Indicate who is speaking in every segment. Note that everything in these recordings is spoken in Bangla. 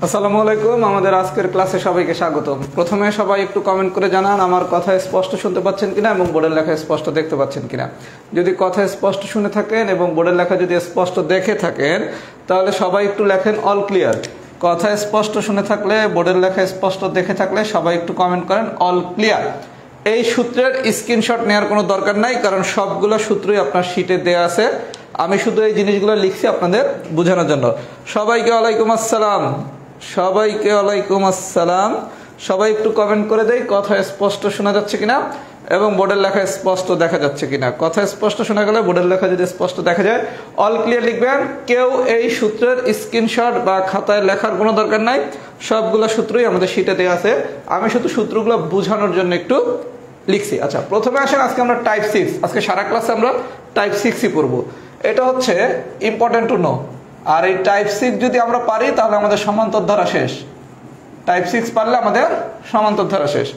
Speaker 1: আসসালামু আলাইকুম। আমাদের আজকের ক্লাসে সবাইকে স্বাগতম। প্রথমে সবাই একটু কমেন্ট করে জানান আমার কথা স্পষ্ট শুনতে পাচ্ছেন কিনা এবং বোর্ডের লেখা স্পষ্ট দেখতে পাচ্ছেন কিনা। যদি কথা স্পষ্ট শুনে থাকেন এবং বোর্ডের লেখা যদি স্পষ্ট দেখে থাকেন তাহলে সবাই একটু লেখেন অল ক্লিয়ার। কথা স্পষ্ট শুনে থাকলে, বোর্ডের লেখা স্পষ্ট দেখে থাকলে সবাই একটু কমেন্ট করেন অল ক্লিয়ার। এই সূত্রের স্ক্রিনশট নেওয়ার কোনো দরকার নাই, কারণ সবগুলো সূত্রই আপনার শিটে দেওয়া আছে। আমি শুধু এই জিনিসগুলো লিখছি আপনাদের বোঝানোর জন্য। সবাইকে ওয়ালাইকুম আসসালাম। সবাইকে ওয়ালাইকুম আসসালাম। সবাই একটু কমেন্ট করে দেয় কথা স্পষ্ট শোনা যাচ্ছে কিনা এবং বোর্ডের লেখা স্পষ্ট দেখা যাচ্ছে কিনা। কথা স্পষ্ট শোনা গেলে, বোর্ডের লেখা যদি স্পষ্ট দেখা যায় অল ক্লিয়ার লিখবেন। কেউ এই সূত্রের স্ক্রিনশট বা খাতায় লেখার কোনো দরকার নাই, সবগুলো সূত্রই আমাদের শিটে দেওয়া আছে। আমি শুধু সূত্রগুলো বোঝানোর জন্য একটু লিখছি। আচ্ছা, প্রথমে আসেন আজকে আমরা টাইপ 6, আজকে সারা ক্লাসে আমরা টাইপ 6ই পড়বো। এটা হচ্ছে ইম্পর্টেন্ট টু নো। আর এই টাইপ 6 যদি আমরা পারি তাহলে আমাদের সমান্তর ধারা শেষ। টাইপ 6 পারলে আমাদের সমান্তর ধারা শেষ।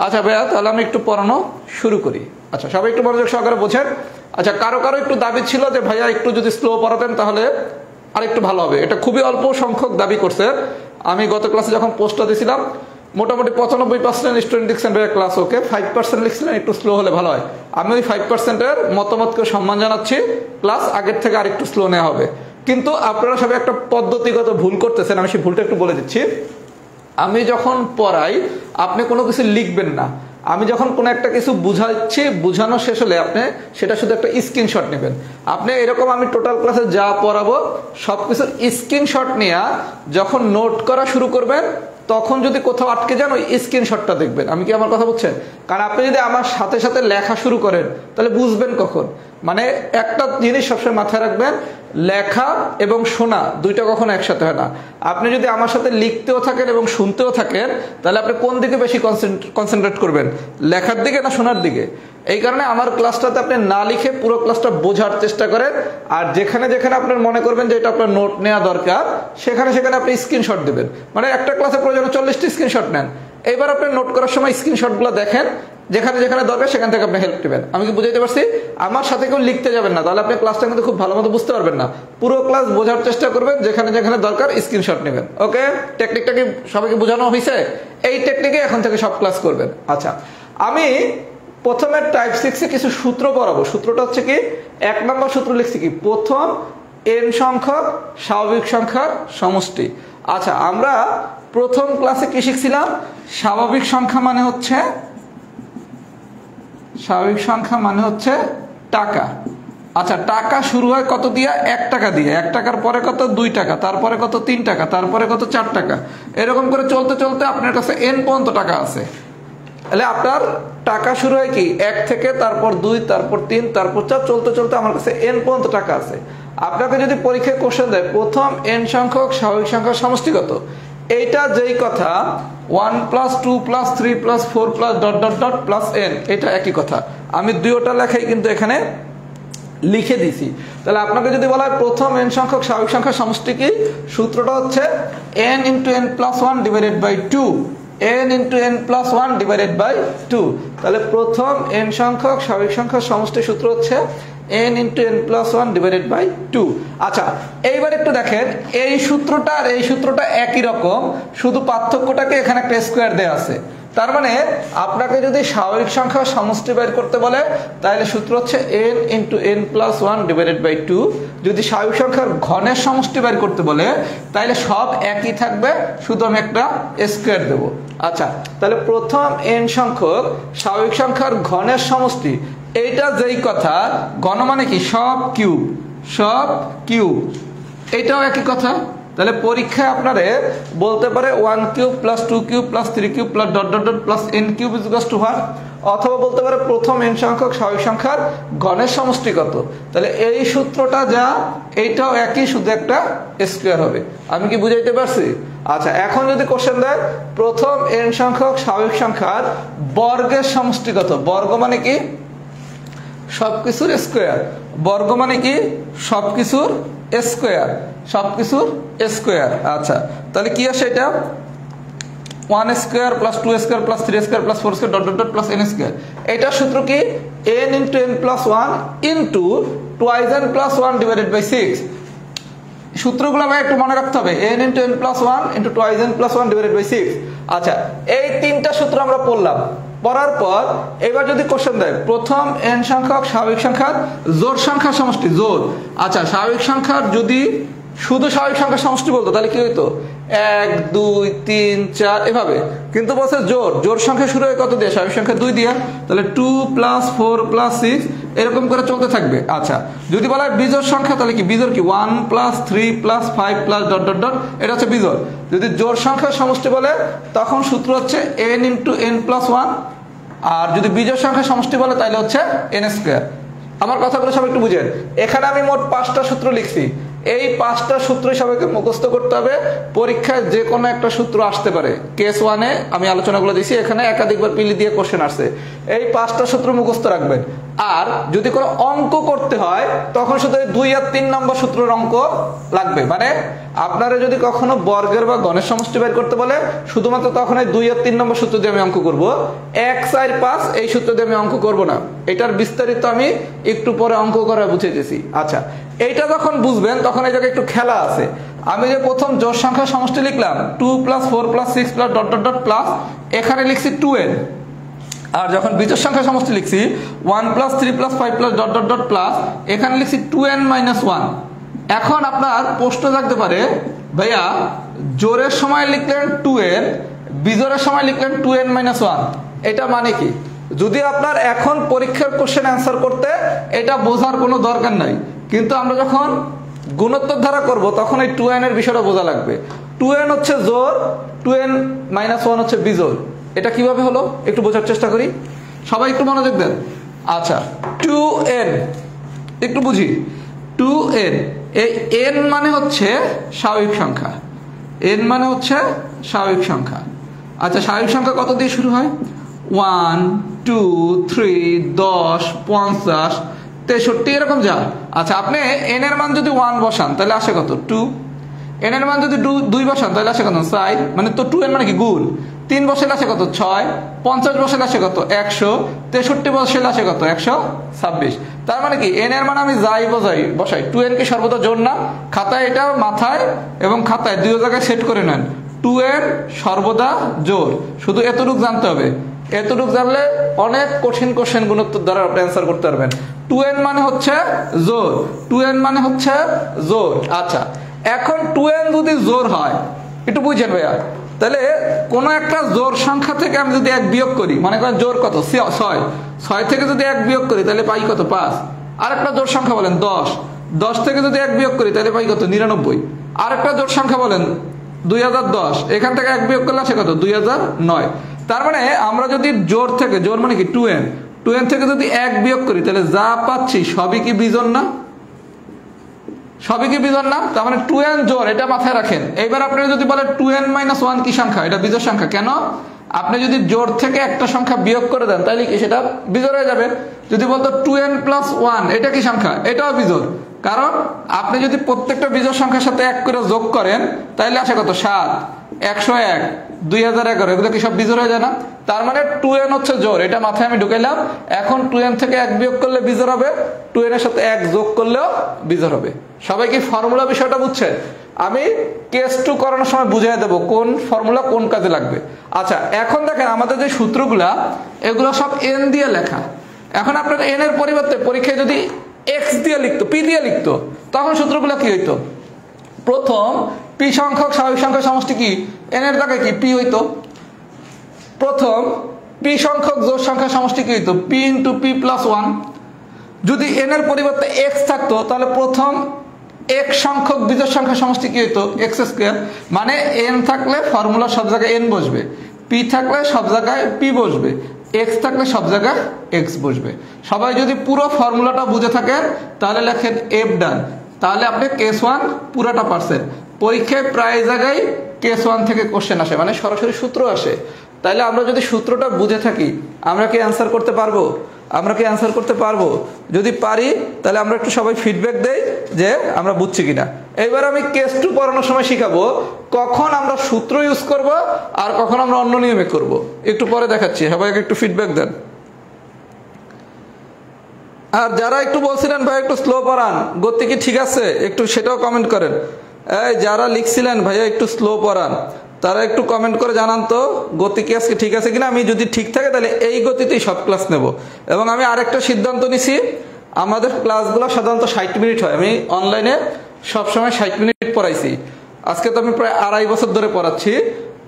Speaker 1: আচ্ছা ভাইয়া, তাহলে আমি একটু পড়ানো শুরু করি। আচ্ছা, সবাই একটু মনোযোগ সহকারে বোঝেন। আচ্ছা, কারো কারো একটু দাবি ছিল যে ভাইয়া একটু যদি স্লো পড়াতেন তাহলে আরেকটু ভালো হবে। এটা খুবই অল্প সংখ্যক দাবি করছে। আমি গত ক্লাসে যখন পোস্টটা দিয়েছিলাম মোটামুটি 95% স্টুডেন্ট লিখছেন ভাইয়া ক্লাস ওকে, 5% লিখছিলেন একটু স্লো হলে ভালো হয়। আমি ওই 5%-এর মতামতকে সম্মান জানাচ্ছি, ক্লাস আগের থেকে আরেকটু স্লো নেওয়া হবে। কিন্তু আপনারা সবাই একটা পদ্ধতিগত ভুল করতেছেন, আমি সেই ভুলটা একটু বলে দিচ্ছি। আমি যখন পড়াই আপনি কোনো কিছু লিখবেন না। আমি যখন কোনো একটা কিছু বুঝাচ্ছি, বুঝানো শেষ হলে আপনি সেটা শুধু একটা স্ক্রিনশট নেবেন। আপনি এরকম আমি টোটাল ক্লাসে যা পড়াবো সব কিছুর স্ক্রিনশট নিয়ে যখন নোট করা শুরু করবেন তখন যদি কোথাও আটকে যান ওই স্ক্রিনশটটা দেখবেন। আমি কি আমার কথা বলছেন? কারণ আপনি যদি আমার সাথে সাথে লেখা শুরু করেন তাহলে বুঝবেন কখন। মানে একটা জিনিস সবসময় মাথায় রাখবেন, লেখা এবং শোনা দুইটা কখনো একসাথে হয় না। আপনি যদি আমার সাথে লিখতেও থাকেন এবং শুনতেও থাকেন তাহলে আপনি কোন দিকে বেশি কনসেন্ট্রেট করবেন, লেখার দিকে না শোনার দিকে? এই কারণে আমার ক্লাসটাতে আপনি না লিখে পুরো ক্লাসটা বোঝার চেষ্টা করেন। আর যেখানে যেখানে আপনার মনে করবেন যে এটা আপনার নোট নেওয়া দরকার সেখানে সেখানে আপনি স্ক্রিনশট দেবেন। মানে একটা ক্লাসে প্রয়োজনে 40টি স্ক্রিনশট নেন। এইবার আপনি নোট করার সময় স্ক্রিনশটগুলো দেখেন, যেখানে যেখানে দরকার সেখান থেকে আপনি হেল্প নেবেন। আমি কি বুঝাইতে পারছি? আমার সাথে কেউ লিখতে যাবেন না, তাহলে আপনি ক্লাসটা কিন্তু খুব ভালো মতো বুঝতে পারবেন না। পুরো ক্লাস বোঝার চেষ্টা করবেন, যেখানে যেখানে দরকার স্ক্রিনশট নেবেন। ওকে, টেকনিকটা কি সবাইকে বোঝানো হয়েছে? এই টেকনিকে এখন থেকে সব ক্লাস করবেন। আচ্ছা, আমি প্রথমে টাইপ 6-এ কিছু সূত্র পড়াবো। সূত্রটা হচ্ছে কি, 1 নম্বর সূত্র লিখছি কি, প্রথম n সংখ্যক স্বাভাবিক সংখ্যার সমষ্টি। আচ্ছা, আমরা প্রথম ক্লাসে কি শিখছিলাম? স্বাভাবিক সংখ্যা মানে হচ্ছে টাকা। আচ্ছা, টাকা শুরু হয় কত দিয়ে? 1 টাকা দিয়ে। 1 টাকার পরে কত? 2 টাকা, তারপরে কত? 3 টাকা, তারপরে কত? 4 টাকা। এরকম করে চলতে চলতে আপনার কাছে n পর্যন্ত টাকা আছে। তাহলে আপনার টাকা শুরু হয় কি 1 থেকে, তারপর 2, তারপর 3, তারপর 4, চলতে চলতে আমার কাছে n পর্যন্ত টাকা আছে। আপনাকে যদি পরীক্ষায় কোশ্চেন দেয় প্রথম n সংখ্যক স্বাভাবিক সংখ্যার সমষ্টি কত, এইটা যেই কথা 1 + 2 + 3 + 4 + ... n, এটা একই কথা। আমি দুইটা লেখাই কিন্তু এখানে লিখে দিছি। তাহলে আপনাকে যদি বলা হয় প্রথম n সংখ্যক স্বাভাবিক সংখ্যার সমষ্টি কি, সূত্রটা হচ্ছে n × n + 1 / 2, n × n + 1 / 2। তাহলে প্রথম n সংখ্যক স্বাভাবিক সংখ্যার সমষ্টি সূত্র হচ্ছে n × n + 1 / 2। আচ্ছা, এইবার একটু দেখেন, এই সূত্রটা আর এই সূত্রটা একই রকম, শুধু পার্থক্যটাকে এখানে একটা স্কোয়ার দেওয়া আছে। তার মানে আপনাকে যদি স্বাভাবিক সংখ্যার সমষ্টি বের করতে বলে তাহলে সূত্র হচ্ছে n × n + 1 / 2। যদি স্বাভাবিক সংখ্যার ঘনের সমষ্টি বের করতে বলে তাহলে সব একই থাকবে, শুধু আমি একটা স্কোয়ার দেব। আচ্ছা, তাহলে প্রথম n সংখ্যক স্বাভাবিক সংখ্যার ঘনের সমষ্টি, এইটা যেই কথা, ঘন মানে কি সব কিউব, এইটাও একই কথা। তাহলে পরীক্ষায় আপনারে বলতে পারে 1³ + 2³ + 3³ .. n³ = 1, অথবা বলতে পারে প্রথম n সংখ্যক স্বাভাবিক সংখ্যার ঘনের সমষ্টি কত। তাহলে এই সূত্রটা যা, এইটাও একই, শুধু একটা স্কোয়ার হবে। আমি কি বুঝাইতে পারছি? আচ্ছা, এখন যদি কোশ্চেন দেয় প্রথম n সংখ্যক স্বাভাবিক সংখ্যার বর্গের সমষ্টি কত, বর্গ মানে কি সবকিছুর স্কোয়ার, বর্গ মানে কি সবকিছুর স্কোয়ার, সবকিছুর স্কোয়ার। আচ্ছা, তাহলে কি আসে এটা? 1² + 2² + 3² + 4² .. n²। এটার সূত্র কি? n × n + 1 × 2 n + 1 / 6। সূত্রগুলো ভাই একটু মনে রাখতে হবে, n × n + 1 × twice n + 1 / 6। আচ্ছা, এই তিনটা সূত্র আমরা পড়লাম। পড়ার পর এবার যদি কোশ্চেন দেয় প্রথম n সংখ্যক স্বাভাবিক সংখ্যার জোড় সংখ্যার সমষ্টি, জোড়। আচ্ছা, স্বাভাবিক সংখ্যার যদি শুধু স্বাভাবিক সংখ্যার সমষ্টি বলতো তাহলে কি হইতো 1 2 3 4 এভাবে, কিন্তু বলছে জোড়, জোড় সংখ্যা শুরু হয় কত দিয়ে? স্বাভাবিক সংখ্যা 2 দিয়ে, তাহলে 2 + 4 + 6 এরকম করে চলতে থাকবে। আচ্ছা, যদি বলা হয় বিজোড় সংখ্যা তাহলে কি বিজোড় কি 1 + 3 + 5 + ... এটা হচ্ছে বিজোড়। যদি জোড় সংখ্যার সমষ্টি বলে তখন সূত্র হচ্ছে n × n + 1, আর যদি বিজোড় সংখ্যার সমষ্টি বলে তাহলে হচ্ছে n²। আমার কথাগুলো সবাই একটু বুঝেন। এখানে আমি মোট 5টা সূত্র লিখছি, এই 5টা সূত্র সবাইকে মুখস্থ করতে হবে। পরীক্ষায় যে কোনো একটা সূত্র আসতে পারে। কেস 1-এ আমি আলোচনাগুলো দিয়েছি, এখানে একাধিকবার পিলি দিয়ে কোশ্চেন আসছে। এই 5টা সূত্র মুখস্থ রাখবেন। আর যদি কোনো অঙ্ক করতে হয় তখন শুধু 2 আর 3 নম্বর সূত্রের অঙ্ক লাগবে। মানে আপনারা যদি কখনো বর্গের বা গণের সমষ্টি বের করতে বলে শুধুমাত্র তখন 2 আর 3 নম্বর সূত্র দিয়ে আমি অঙ্ক করব, 1 4 5 এই সূত্র দিয়ে আমি অঙ্ক করব না। এটার বিস্তারিত আমি একটু পরে অঙ্ক করা বুঝিয়েছি। আচ্ছা, এইটা যখন বুঝবেন তখন এই জায়গায় একটু খেলা আছে। আমি যে প্রথম জোড় সংখ্যা সমষ্টি লিখলাম 2 + 4 + 6 + ... প্লাস, এখানে লিখছি 2n। আর যখন বিজোড় সংখ্যা সমষ্টি লিখছি 1 + 3 + 5 + ... প্লাস, এখানে লিখছি 2n - 1। এখন আপনার প্রশ্ন থাকতে পারে, ভাইয়া জোড়ের সময় লিখলেন 2n, বিজোড়ের সময় লিখলেন 2n - 1, এটা মানে কি? যদি আপনার এখন পরীক্ষার কোশ্চেন অ্যান্সার করতে এটা বোঝার কোনো দরকার নাই, কিন্তু আমরা যখন গুণোত্তর ধারা করব তখন এই 2n এর বিষয়টা বোঝা লাগবে। 2n হচ্ছে জোড়, 2n - 1 হচ্ছে বিজোড়। এটা কিভাবে হলো একটু বোঝার চেষ্টা করি, সবাই একটু মনোযোগ দেন। আচ্ছা, 2n একটু বুঝি। 2n, এই n মানে হচ্ছে স্বাভাবিক সংখ্যা, n মানে হচ্ছে স্বাভাবিক সংখ্যা। আচ্ছা, স্বাভাবিক সংখ্যা কত দিয়ে শুরু হয়? 1 2 3 10 50 63 এরকম যা। আচ্ছা, আপনি n এর মান যদি 1 বসান তাহলে আসে কত? 2। n এর মান যদি 2 বসান তাহলে আসে কত? 4। মানে তো 2n মানে কি গুণ। 3 বসালে আসে কত? 6। 50 বসালে আসে কত? 100। 63 বসালে আসে কত? 126। তার মানে কি n এর মান আমি যাই বসাই 2n কি সর্বদা জোড় না? খাতায় এটা মাথায় এবং খাতায় দুই জায়গায় সেট করে নেন, 2n সর্বদা জোড়। শুধু এতটুকু জানতে হবে, এতটুকু জানলে অনেক কঠিন কোশ্চেন গুণোত্তর দ্বারা আপনি অ্যান্সার করতে পারবেন। 2n মানে হচ্ছে জোড়, 2n মানে হচ্ছে জোড়। আচ্ছা, এখন 2n যদি জোড় হয় একটু বুঝেন ভাইয়া, তাহলে কোন একটা জোড় সংখ্যা থেকে আমি যদি 1 বিয়োগ করি, মনে করেন জোড় কত? 6। 6 থেকে যদি 1 বিয়োগ করি তাহলে পাই কত? 5। আরেকটা জোড় সংখ্যা বলেন 10। 10 থেকে যদি 1 বিয়োগ করি তাহলে পাই কত? 99। আরেকটা জোড় সংখ্যা বলেন 2010, এখান থেকে 1 বিয়োগ করলে আসে কত? 2009। তার মানে আমরা যদি জোড় থেকে, জোড় মানে কি 2n থেকে যদি 1 বিয়োগ করি তাহলে যা পাচ্ছি সবই কি বিজোড় না? সবই কি বিজোড় না? তার মানে 2n জোড়, এটা মাথায় রাখেন। এইবার আপনি যদি বলেন 2n - 1 কি সংখ্যা? এটা বিজোড় সংখ্যা। কেন? আপনি যদি জোড় থেকে একটা সংখ্যা বিয়োগ করে দেন তাহলে কি সেটা বিজোড় হয়ে যাবে। যদি বলতো 2n + 1 এটা কি সংখ্যা? এটাও বিজোড়। কারণ আপনি যদি প্রত্যেকটা বিজোড় সংখ্যার সাথে 1 করে যোগ করেন তাহলে আসে কত? 7, 101, 2011, এগুলো কি সব বিজোড় হয়ে যায় না? তার মানে 2n হচ্ছে জোড়, এটা মাথায় আমি ঢুকাইলাম। এখন 2n থেকে 1 বিয়োগ করলে বিজোড় হবে, 2n এর সাথে 1 যোগ করলেও বিজোড় হবে। সবাই কি ফর্মুলা বিষয়টা বুঝছেন? আমি কেস 2 করানোর সময় বুঝিয়ে দেবো কোন ফর্মুলা কোন কাজে লাগবে। আচ্ছা, এখন দেখেন আমাদের যে সূত্রগুলা এগুলো সব n দিয়ে লেখা। এখন আপনার n এর পরিবর্তে পরীক্ষায় যদি x দিয়ে লিখতো, p দিয়ে লিখতো, তখন সূত্রগুলো কি হইতো? প্রথম p সংখ্যক স্বাভাবিক সংখ্যার সমষ্টি কি? n এর জায়গায় কি p হইতো। প্রথম p সংখ্যক জোড় সংখ্যার সমষ্টি কি হইতো? p × p + 1। যদি n এর পরিবর্তে x থাকতো তাহলে প্রথম x সংখ্যক বিজোড় সংখ্যার সমষ্টি কি হইতো? x²। মানে n থাকলে ফর্মুলা সব জায়গায় n বসবে, p থাকলে সব জায়গায় p বসবে, x থাকলে সব জায়গায় x বসবে। সবাই যদি পুরো ফর্মুলাটা বুঝে থাকেন তাহলে লেখেন f ডান, তাহলে আপনি কেস 1 পুরোটা পারছেন। পরীক্ষায় প্রায় জায়গায় কেস 1 থেকে কোশ্চেন আসে, মানে সরাসরি সূত্র আসে। তাহলে আমরা যদি সূত্রটা বুঝে থাকি আমরা কি অ্যান্সার করতে পারবো? আমরা কি অ্যান্সার করতে পারবো? যদি পারি তাহলে আমরা একটু সবাই ফিডব্যাক দেই যে আমরা বুঝছি কিনা। এবার আমি কেস 2 পড়ানোর সময় শিখাবো কখন আমরা সূত্র ইউজ করব আর কখন আমরা অন্য নিয়মে করব। একটু পরে দেখাচ্ছি, সবাইকে একটু ফিডব্যাক দেন। আর যারা একটু বলছিলেন ভাই একটু স্লো পড়ান, গতি কি ঠিক আছে, একটু সেটাও কমেন্ট করেন। এই যারা লিখছিলেন ভাইয়া একটু স্লো পড়ান, তারা একটু কমেন্ট করে জানান তো গতি কি আজকে ঠিক আছে কিনা। আমি যদি ঠিক থাকে তাহলে এই গতিতেই সব ক্লাস নেব। এবং আমি আরেকটা সিদ্ধান্ত নিছি, আমাদের ক্লাসগুলো সাধারণত 60 মিনিট হয়। আমি অনলাইনে সবসময় 60 মিনিট পড়াইছি। আজকে তো আমি প্রায় 2.5 বছর ধরে পড়াচ্ছি।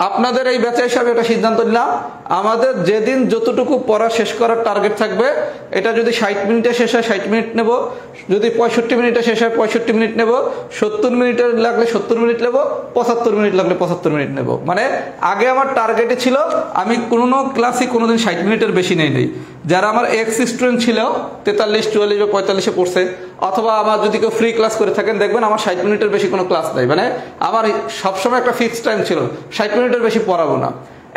Speaker 1: আপনাদের এই ব্যাচে হিসাবে একটা সিদ্ধান্ত নিলাম, আমাদের যেদিন যতটুকু পড়া শেষ করার টার্গেট থাকবে, এটা যদি 60 মিনিটে শেষ হয় 60 মিনিট নেব, যদি 65 মিনিটে শেষ হয় 65 মিনিট নেব, 70 মিনিটের লাগলে 70 মিনিট নেব, 75 মিনিট লাগলে 75 মিনিট নেব। মানে আগে আমার টার্গেটে ছিল আমি কোনো ক্লাসই কোনোদিন 60 মিনিটের বেশি নেই। যারা আমার এক্স স্টুডেন্ট ছিল 43, 44 বা 45-এ পড়ছে, অথবা আমার যদি কেউ ফ্রি ক্লাস করে থাকেন, দেখবেন আমার 60 মিনিটের বেশি কোনো ক্লাস নাই। মানে আমার সবসময় একটা ফিক্সড টাইম ছিল, 60 মিনিটের বেশি পড়াবো না।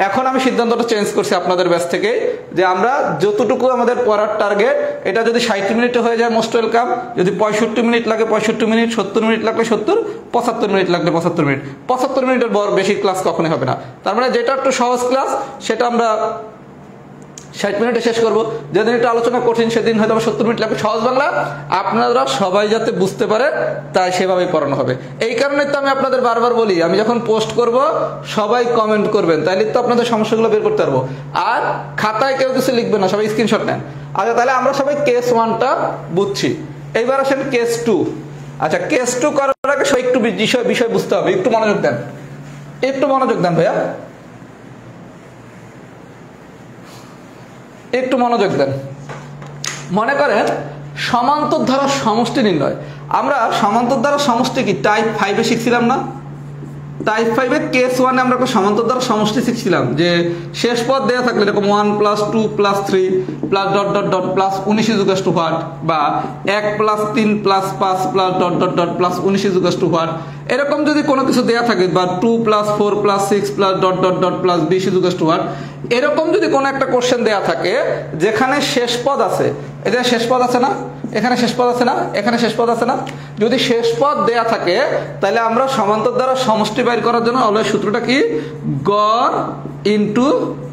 Speaker 1: এখন আমি সিদ্ধান্তটা চেঞ্জ করছি আপনাদের ব্যাচ থেকে, যে আমরা যতটুকু আমাদের পড়ার টার্গেট, এটা যদি 60 মিনিটে হয়ে যায় মোস্ট ওয়েলকাম। যদি 65 মিনিট লাগে 65 মিনিট, 70 মিনিট লাগলে 70, 75 মিনিট লাগলে 75 মিনিট। 75 মিনিটের বেশি ক্লাস কখনোই হবে না। তার মানে যেটা একটু সহজ ক্লাস সেটা আমরা 60 মিনিটে শেষ করব। যেদিন একটু আলোচনা কঠিন সেদিন হয়তো 70 মিনিট লাগবে। সহজ বাংলা আপনারা সবাই যাতে বুঝতে পারে তাই সেভাবেই পড়ানো হবে। এই কারণে তো আমি আপনাদের বারবার বলি, আমি যখন পোস্ট করব সবাই কমেন্ট করবেন, তাইলে তো আপনাদের সমস্যাগুলো বের করতে পারবো। আর খাতায় কেউ কিছু লিখবে না, সবাই স্ক্রিনশট নেন। আচ্ছা, তাহলে আমরা সবাই কেস 1টা বুঝছি। এইবার আসেন কেস 2। আচ্ছা, কেস 2 করার আগে একটু বিষয় বুঝতে হবে। একটু মনোযোগ দেন, একটু মনোযোগ দেন ভাইয়া, একটু মনোযোগ দেন। মনে করেন সমান্তর ধারার সমষ্টি নির্ণয়। আমরা সমান্তর ধারার সমষ্টি কি টাইপ 5-এ শিখছিলাম না? টাইপ 5-এ কেস 1-এ আমরা একটা সমান্তর ধারার সমষ্টি শিখছিলাম, যে শেষ পদ দেওয়া থাকলে এরকম 1 + 2 + 3 প্লাস ... প্লাস 19 = হোয়াট, বা 1 + 3 + 5 প্লাস ... প্লাস 19 = হোয়াট। এরকম যদি কোনো কিছু দেয়া থাকে, বা 2 + 4 + 6 প্লাস ... প্লাস 20 = হোয়াট, এরকম যদি কোনো একটা কোশ্চেন দেয়া থাকে যেখানে শেষ পদ আছে, এখানে শেষ পদ আছে না, এখানে শেষ পদ আছে না, এখানে শেষ পদ আছে না, যদি শেষ পদ দেয়া থাকে তাহলে আমরা সমান্তর দ্বারা সমষ্টি বের করার জন্য অলওয়েজ সূত্রটা কি, গড় ইনটু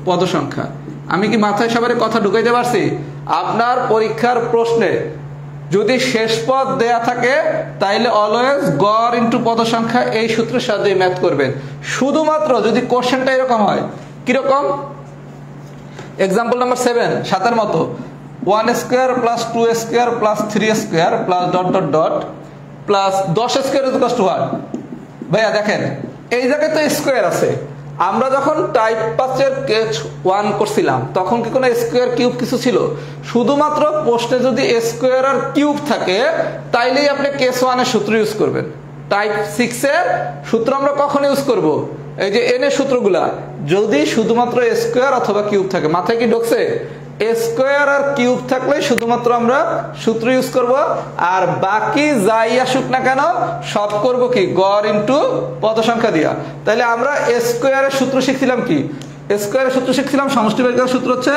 Speaker 1: পদ সংখ্যা। আমি কি মাথায় সবারই কথা ঢুকাইতে পারছি? আপনার পরীক্ষার প্রশ্নে যদি শেষ পদ দেয়া থাকে তাইলে অলওয়েজ গড় ইনটু পদ সংখ্যা, এই সূত্রের সাহায্যে ম্যাথ করবেন। শুধুমাত্র যদি কোশ্চেনটা এরকম হয়, কিরকম, এক্সাম্পল নাম্বার 7, 7-এর মতো 1² + 2² + 3² প্লাস ... প্লাস 10² = হোয়াট। ভাইয়া দেখেন এই জায়গায় তো স্কোয়ার আছে। আমরা যখন টাইপ 5-এর কেস 1 করছিলাম তখন কি কোনো স্কোয়ার কিউব কিছু ছিল? শুধুমাত্র প্রশ্নে যদি স্কোয়ার আর কিউব থাকে তাইলেই আপনি কেস 1-এর সূত্র ইউজ করবেন। টাইপ 6-এর সূত্র আমরা কখন ইউজ করব? এই যে এন এর সূত্রগুলা, যদি শুধুমাত্র স্কোয়ার অথবা কিউব থাকে। মাথায় কি ঢুকছে? স্কোয়ার আর কিউব থাকলে শুধুমাত্র আমরা সূত্র ইউজ করব, আর বাকি যাই আসুক না কেন সব করব কি, গড় ইনটু পদ সংখ্যা দিয়া। তাহলে আমরা স্কোয়ারের সূত্র শিখছিলাম কি, স্কোয়ারের সূত্র শিখছিলাম, সমষ্টি বের করার সূত্র হচ্ছে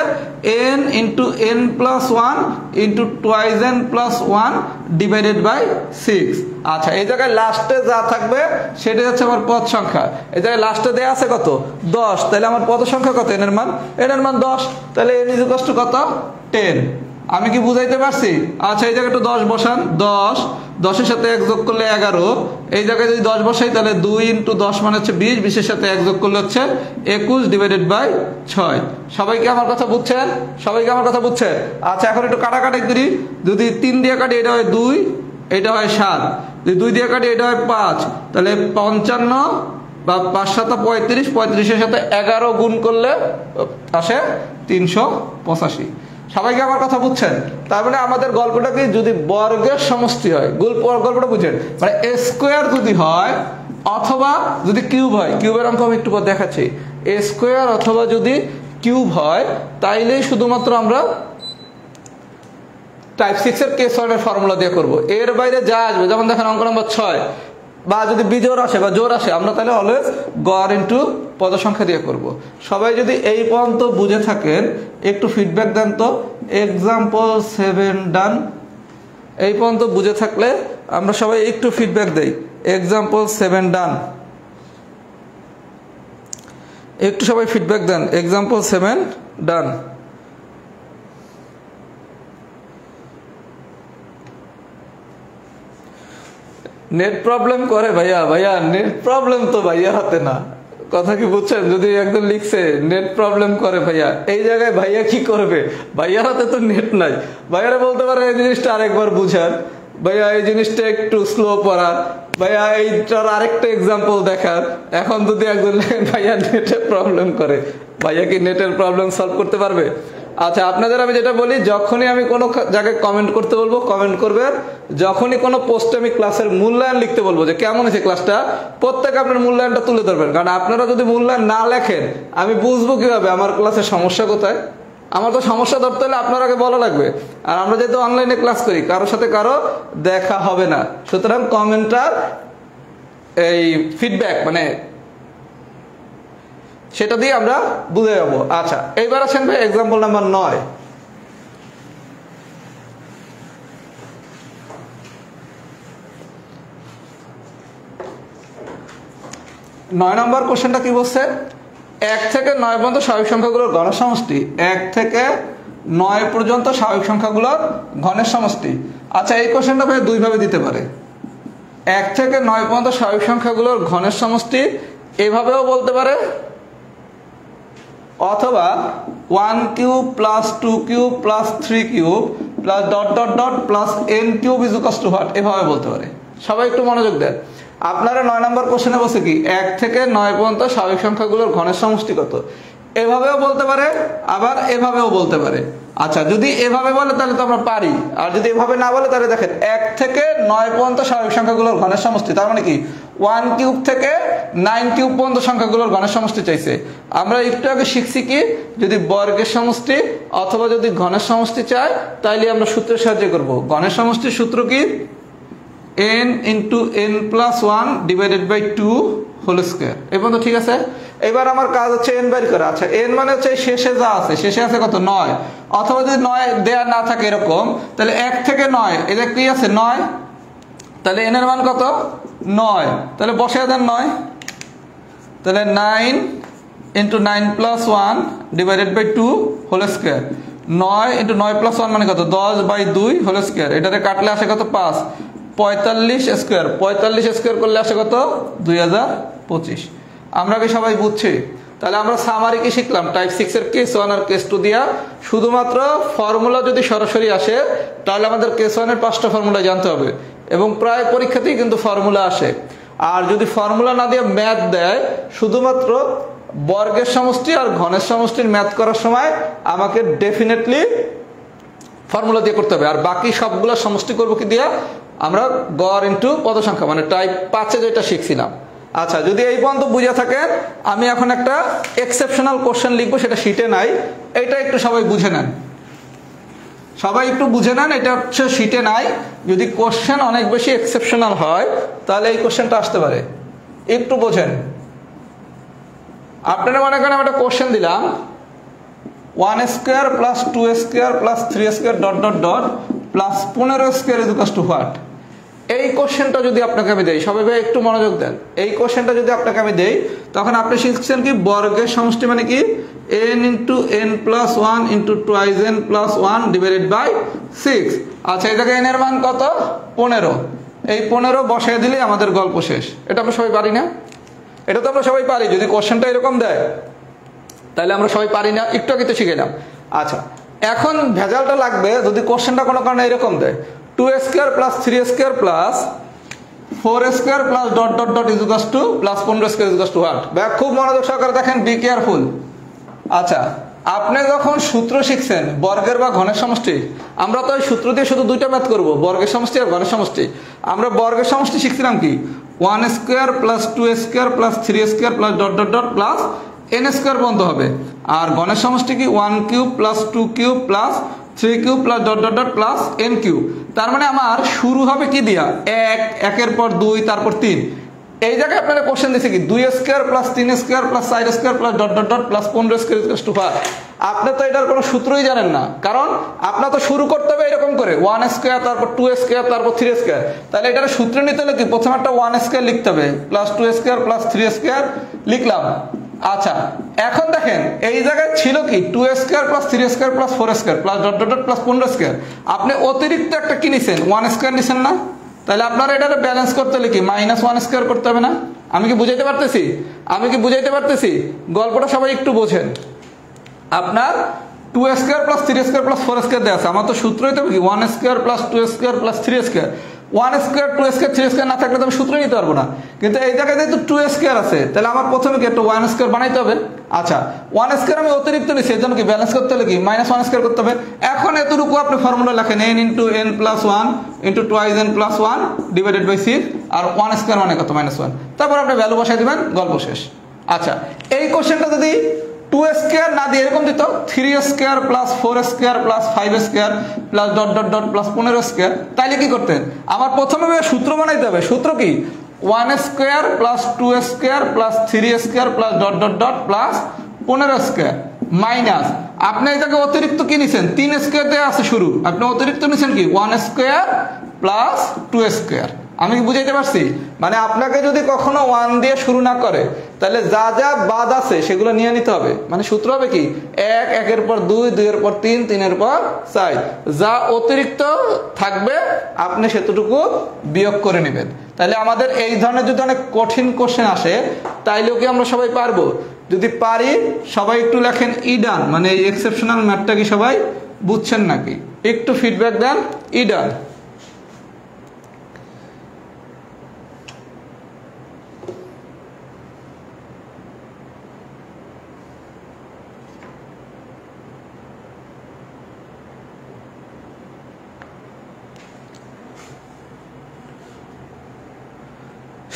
Speaker 1: n × n + 1 × 2n + 1 / 6। আচ্ছা, এই জায়গায় লাস্টে যা থাকবে সেটা হচ্ছে আমার পদ সংখ্যা। এই জায়গায় লাস্টে দেয়া আছে কত, 10। তাহলে আমার পদ সংখ্যা কত, n এর মান 10। তাহলে n = কত, 10। আমি কি বুঝাইতে পারছি? আচ্ছা, এই জায়গায় একটু 10 বসান। 10, 10-এর সাথে 1 যোগ করলে 11। এই জায়গায় যদি 10 বসাই তাহলে 2 × 10 মানে হচ্ছে 20, 20-এর সাথে 1 যোগ করলে হচ্ছে 21 / 6। সবাইকে আমার কথা বুঝছেন? সবাইকে আমার কথা বুঝছেন? আচ্ছা, এখন একটু কাটাকাটি করি। যদি 3 দিয়ে কাটি এটা হয় 2, এটা হয় 7। যদি 2 দিয়ে কাটি এটা হয় 5, তাহলে 55 বা 5 × 7 = 35, 35-এর সাথে 11 গুণ করলে আসে 385। সবাইকে আমার কথা বুঝছেন? তার মানে আমাদের গল্পটা কি, যদি বর্গের সমষ্টি হয়, গল্পটা বুঝেন, মানে স্কোয়ার যদি হয় অথবা যদি কিউব হয়, কিউবের অঙ্ক আমি একটু পর দেখাচ্ছি, স্কোয়ার অথবা যদি কিউব হয় তাইলেই শুধুমাত্র আমরা টাইপ 6-এর কেস 1-এর ফর্মুলা দিয়ে করব। এর বাইরে যা আসবে, যেমন দেখেন অঙ্ক নম্বর 6, বা যদি বিজোড় আসে বা জোড় আসে, আমরা তাহলে অলওয়েজ গড় ইনটু পদ সংখ্যা দিয়ে করব। সবাই যদি এই পর্যন্ত বুঝে থাকেন একটু ফিডব্যাক দেন তো। এক্সাম্পল 7 ডান। এই পর্যন্ত বুঝে থাকলে আমরা সবাই একটু ফিডব্যাক দেই। এক্সাম্পল 7 ডান, একটু সবাই ফিডব্যাক দেন। এক্সাম্পল 7 ডান। নেট প্রবলেম করে ভাইয়া, ভাইয়া নেট প্রবলেম তো ভাইয়ার হাতে না, কথা কি বুঝছেন? যদি একদম লিখছে নেট প্রবলেম করে ভাইয়া, এই জায়গায় ভাইয়া কি করবে? ভাইয়ার হাতে তো নেট নাই। ভাইয়ারা বলতে পারে এই জিনিসটা আরেকবার বুঝান, ভাইয়া এই জিনিসটা একটু স্লো পড়ার, ভাইয়া এইটার আরেকটা এক্সাম্পল দেখার। এখন যদি একজন ভাইয়া নেটের প্রবলেম করে, ভাইয়া কি নেটের প্রবলেম সলভ করতে পারবে? আচ্ছা, আপনাদের আমি যেটা বলি, যখনই আমি কোনো জায়গায় কমেন্ট করতে বলবো কমেন্ট করবেন, যখনই কোনো পোস্টে আমি ক্লাসের মূল্যায়ন লিখতে বলবো যে কেমন হয়েছে ক্লাসটা, প্রত্যেকে আপনার মূল্যায়নটা তুলে ধরবেন। কারণ আপনারা যদি মূল্যায়ন না লেখেন আমি বুঝবো কিভাবে আমার ক্লাসের সমস্যা কোথায়? আমার তো সমস্যা ধরতে হলে আপনার আগে বলা লাগবে। আর আমরা যেহেতু অনলাইনে ক্লাস করি, কারোর সাথে কারো দেখা হবে না, সুতরাং কমেন্টটার এই ফিডব্যাক মানে সেটা দিয়ে আমরা বুঝে যাবো। আচ্ছা, এইবার আসেন ভাই এক্সাম্পল নাম্বার 9। 9 নম্বর কোশ্চেনটা কি বলছে? 1 থেকে 9 পর্যন্ত স্বাভাবিক সংখ্যাগুলোর গড়ের সমষ্টি। 1 থেকে 9 পর্যন্ত স্বাভাবিক সংখ্যাগুলোর ঘনের সমষ্টি। আচ্ছা, এই কোশ্চেনটা ভাই দুই ভাবে দিতে পারে। 1 থেকে 9 পর্যন্ত স্বাভাবিক সংখ্যাগুলোর ঘনের সমষ্টি এভাবেও বলতে পারে, অথবা 1 cube plus 2 cube plus 3 cube plus dot dot dot plus n cube is equal to what, এভাবে বলতে পারে। সবাই একটু মনোযোগ দেন। আপনারা 9 নম্বর কোশ্চেনে বলছে কি 1 থেকে 9 পর্যন্ত স্বাভাবিক সংখ্যাগুলোর ঘনের সমষ্টি কত, এভাবেও বলতে পারে আবার এভাবেও বলতে পারে। আচ্ছা, যদি এভাবে বলে তাহলে তো আমরা পারি, আর যদি এভাবে না বলে তাহলে দেখেন 1 থেকে 9 পর্যন্ত স্বাভাবিক সংখ্যাগুলোর ঘনের সমষ্টি, তার মানে কি 1 কিউব থেকে 9 কিউব পর্যন্ত সংখ্যাগুলোর ঘনের সমষ্টি চাইছে। আমরা একটু আগে শিখছি কি যদি বর্গের সমষ্টি অথবা যদি ঘনের সমষ্টি চাই তাইলে আমরা সূত্রের সাহায্যে করব। ঘনের সমষ্টির সূত্র কি n into n plus 1 divided by 2 whole square. এই পর্যন্ত ঠিক আছে? এবার আমার কাজ হচ্ছে n বের করা। আচ্ছা, n মানে হচ্ছে শেষে যা আছে, শেষে আছে কত 9, অথবা যদি 9 দেয়া না থাকে এরকম, তাহলে 1 থেকে 9 এটা কি আছে 9, তাহলে n এর মান কত 9, তাহলে বসায় দেন 9, তাহলে 9 into 9 plus 1 divided by 2 whole square. 9 into 9 plus 1 মানে কত 10 বাই 2 হোল স্কোয়ার। এটাতে কাটলে আসে কত 5, 45 স্কোয়ার। 45 স্কোয়ার করলে আসে কত 2025। আমরা কি সবাই বুঝছি? তাহলে আমরা সামারি কি শিখলাম? টাইপ 6 এর কেস 1 আর কেস 2 দিয়া শুধুমাত্র ফর্মুলা যদি সরাসরি আসে তাহলে আমাদের কেস 1 এর 5টা ফর্মুলা জানতে হবে, এবং প্রায় পরীক্ষাতেই কিন্তু ফর্মুলা আসে। আর যদি ফর্মুলা না দিয়ে ম্যাথ দেয়, শুধুমাত্র বর্গের সমষ্টি আর ঘনের সমষ্টির ম্যাথ করার সময় আমাকে ডেফিনেটলি ফর্মুলা দিয়ে করতে হবে। আর বাকি সবগুলো সমষ্টি করবো কি দিয়া? আমরা গড় ইন্টু পদ সংখ্যা, মানে টাইপ 5 যেটা শিখছিলাম। আচ্ছা, যদি এই পর্যন্ত বুঝে থাকেন, আমি এখন একটা এক্সেপশনাল কোশ্চেন লিখবো, সেটা শিটে নাই, এটা একটু সবাই বুঝে নেন। সবাই একটু বুঝে নেন, এটা হচ্ছে শিটে নাই। যদি কোশ্চেন অনেক বেশি এক্সেপশনাল হয় তাহলে এই কোশ্চেনটা আসতে পারে, একটু বোঝেন। আপনারা মনে করেন একটা কোশ্চেন দিলাম 1 square plus 2 square plus 3 square dot dot dot plus 15 square is equal to what. এই কোশ্চেনটা যদি আপনাকে আমি দেই, সবাই ভাই একটু মনোযোগ দেন, এই কোশ্চেনটা যদি আপনাকে আমি দেই, তখন আপনি শিখছেন কি বর্গের সমষ্টি মানে কি n into n plus 1 into twice n plus 1 divided by 6। আচ্ছা, এই জায়গায় n এর মান কত 15, এই 15 বসায় দিলে আমাদের গল্প শেষ। এটা আমরা সবাই পারি না? এটা তো আমরা সবাই পারি। যদি কোশ্চেনটা এরকম দেয় তাহলে আমরা সবাই পারি না? একটু আগে তো শিখেলাম। আচ্ছা, এখন ভেজালটা লাগবে যদি কোশ্চেনটা কোনো কারণে এরকম দেয় 2 square plus 3 square plus 4 square plus dot dot dot is equal two plus 15 square is equal to what. খুব মনোযোগ সহকারে দেখেন, বি কেয়ারফুল। আচ্ছা, আপনি যখন সূত্র শিখছেন বর্গের বা ঘনের সমষ্টি, আমরা তো ওই সূত্র দিয়ে শুধু দুইটা ম্যাথ করবো, বর্গের সমষ্টি আর ঘনের সমষ্টি। আমরা বর্গের সমষ্টি শিখছিলাম কি 1 square plus 2 square plus 3 square plus dot dot dot plus n square পর্যন্ত হবে। আর ঘনের সমষ্টি কি 1 cube plus 2 cube plus 3 cube plus dot dot dot plus n cube. তার মানে আমার শুরু হবে কি দিয়া 1, 1-এর পর 2, তারপর 3। এই জায়গায় আপনারা কোশ্চেন দিছে কি 2 square plus 3 square plus 4 square plus dot dot dot plus 15 square is equal to what. আপনি তো এটার কোনো সূত্রই জানেন না, কারণ আপনার তো শুরু করতে হবে এরকম করে 1 স্কোয়ার তারপর 2 স্কোয়ার তারপর 3 স্কোয়ার। তাহলে এটার সূত্র নিতে হলে কি প্রথমে একটা 1 স্কোয়ার লিখতে হবে প্লাস 2 স্কোয়ার প্লাস 3 স্কোয়ার লিখলাম। আচ্ছা, এখন দেখেন এই জায়গায় ছিল কি 2 square plus 3 square plus 4 square plus dot dot dot plus 15 square. আপনি অতিরিক্ত একটা কি নিছেন 1 স্কোয়ার নিছেন না? তাহলে আপনারা এটা ব্যালেন্স করতে হলে কি -1² করতে হবে না? আমি কি বুঝাইতে পারতেছি? গল্পটা সবাই একটু বোঝেন। আপনার 2² + 3² + 4² দেওয়া আছে। আমার তো সূত্রই তো কি 1² + 2² + 3²। 1² 2² 3² না থাকলে তো আমি সূত্র নিতে পারবো না। কিন্তু এই জায়গায় যেহেতু 2² আছে, তাহলে আমার প্রথমে কি একটা 1² বানাইতে হবে। আচ্ছা, 1² আমি অতিরিক্ত নিচ্ছি, এর জন্য কি ব্যালেন্স করতে হলে কি -1² করতে হবে। এখন এতটুকু আপনি ফর্মুলা লেখেন n × n + 1 × 2n + 1 / 6, আর 1² মানে কত -1। তারপর আপনি ভ্যালু বসাই দিবেন, গল্প শেষ। আচ্ছা, এই কোশ্চেনটা যদি 2² না দিয়ে এরকম দিত 3² + 4² + 5² + ... + 15², তাইলে কি করতেন? আমার প্রথমে সূত্র বানাইতে হবে। সূত্র কি 1² + 2² + 3² + ... +15² মাইনাস আপনি এটাকে অতিরিক্ত কি নিছেন 3² দেয়া আছে শুরু, আপনি অতিরিক্ত নিছেন কি 1² + 2²। আমি কি বুঝাইতে পারছি? মানে আপনাকে যদি কখনো 1 দিয়ে শুরু না করে, তাহলে যা যা বাদ আছে সেগুলো নিয়ে নিতে হবে। মানে সূত্র হবে কি 1, 1 এর পর 2, 2 এর পর 3, 3 এর পর 4, যা অতিরিক্ত থাকবে আপনি সেতটুকু বিয়োগ করে নেবেন। তাহলে আমাদের এই ধরনের যদি অনেক কঠিন কোশ্চেন আসে, তাইলেও কি আমরা সবাই পারবো? যদি পারি সবাই একটু লেখেন ইডান, মানে এই এক্সেপশনাল ম্যাথটা কি সবাই বুঝছেন নাকি? একটু ফিডব্যাক দেন ইডান।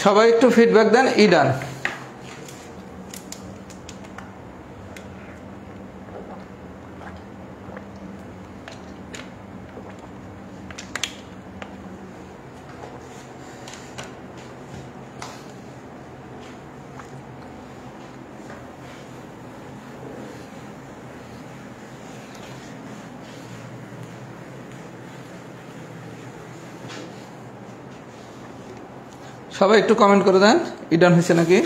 Speaker 1: সবাই একটু ফিডব্যাক দেন ইডান। সবাই একটু কমেন্ট করে দেন ইডান হয়েছে নাকি।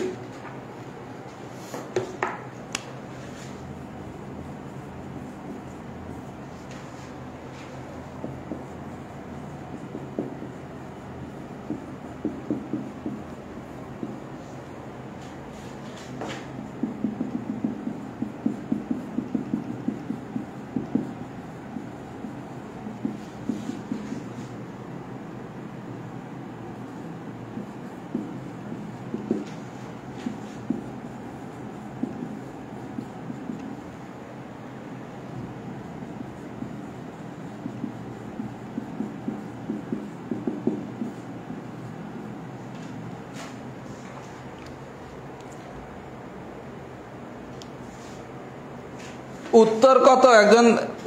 Speaker 1: উত্তর কত? একজন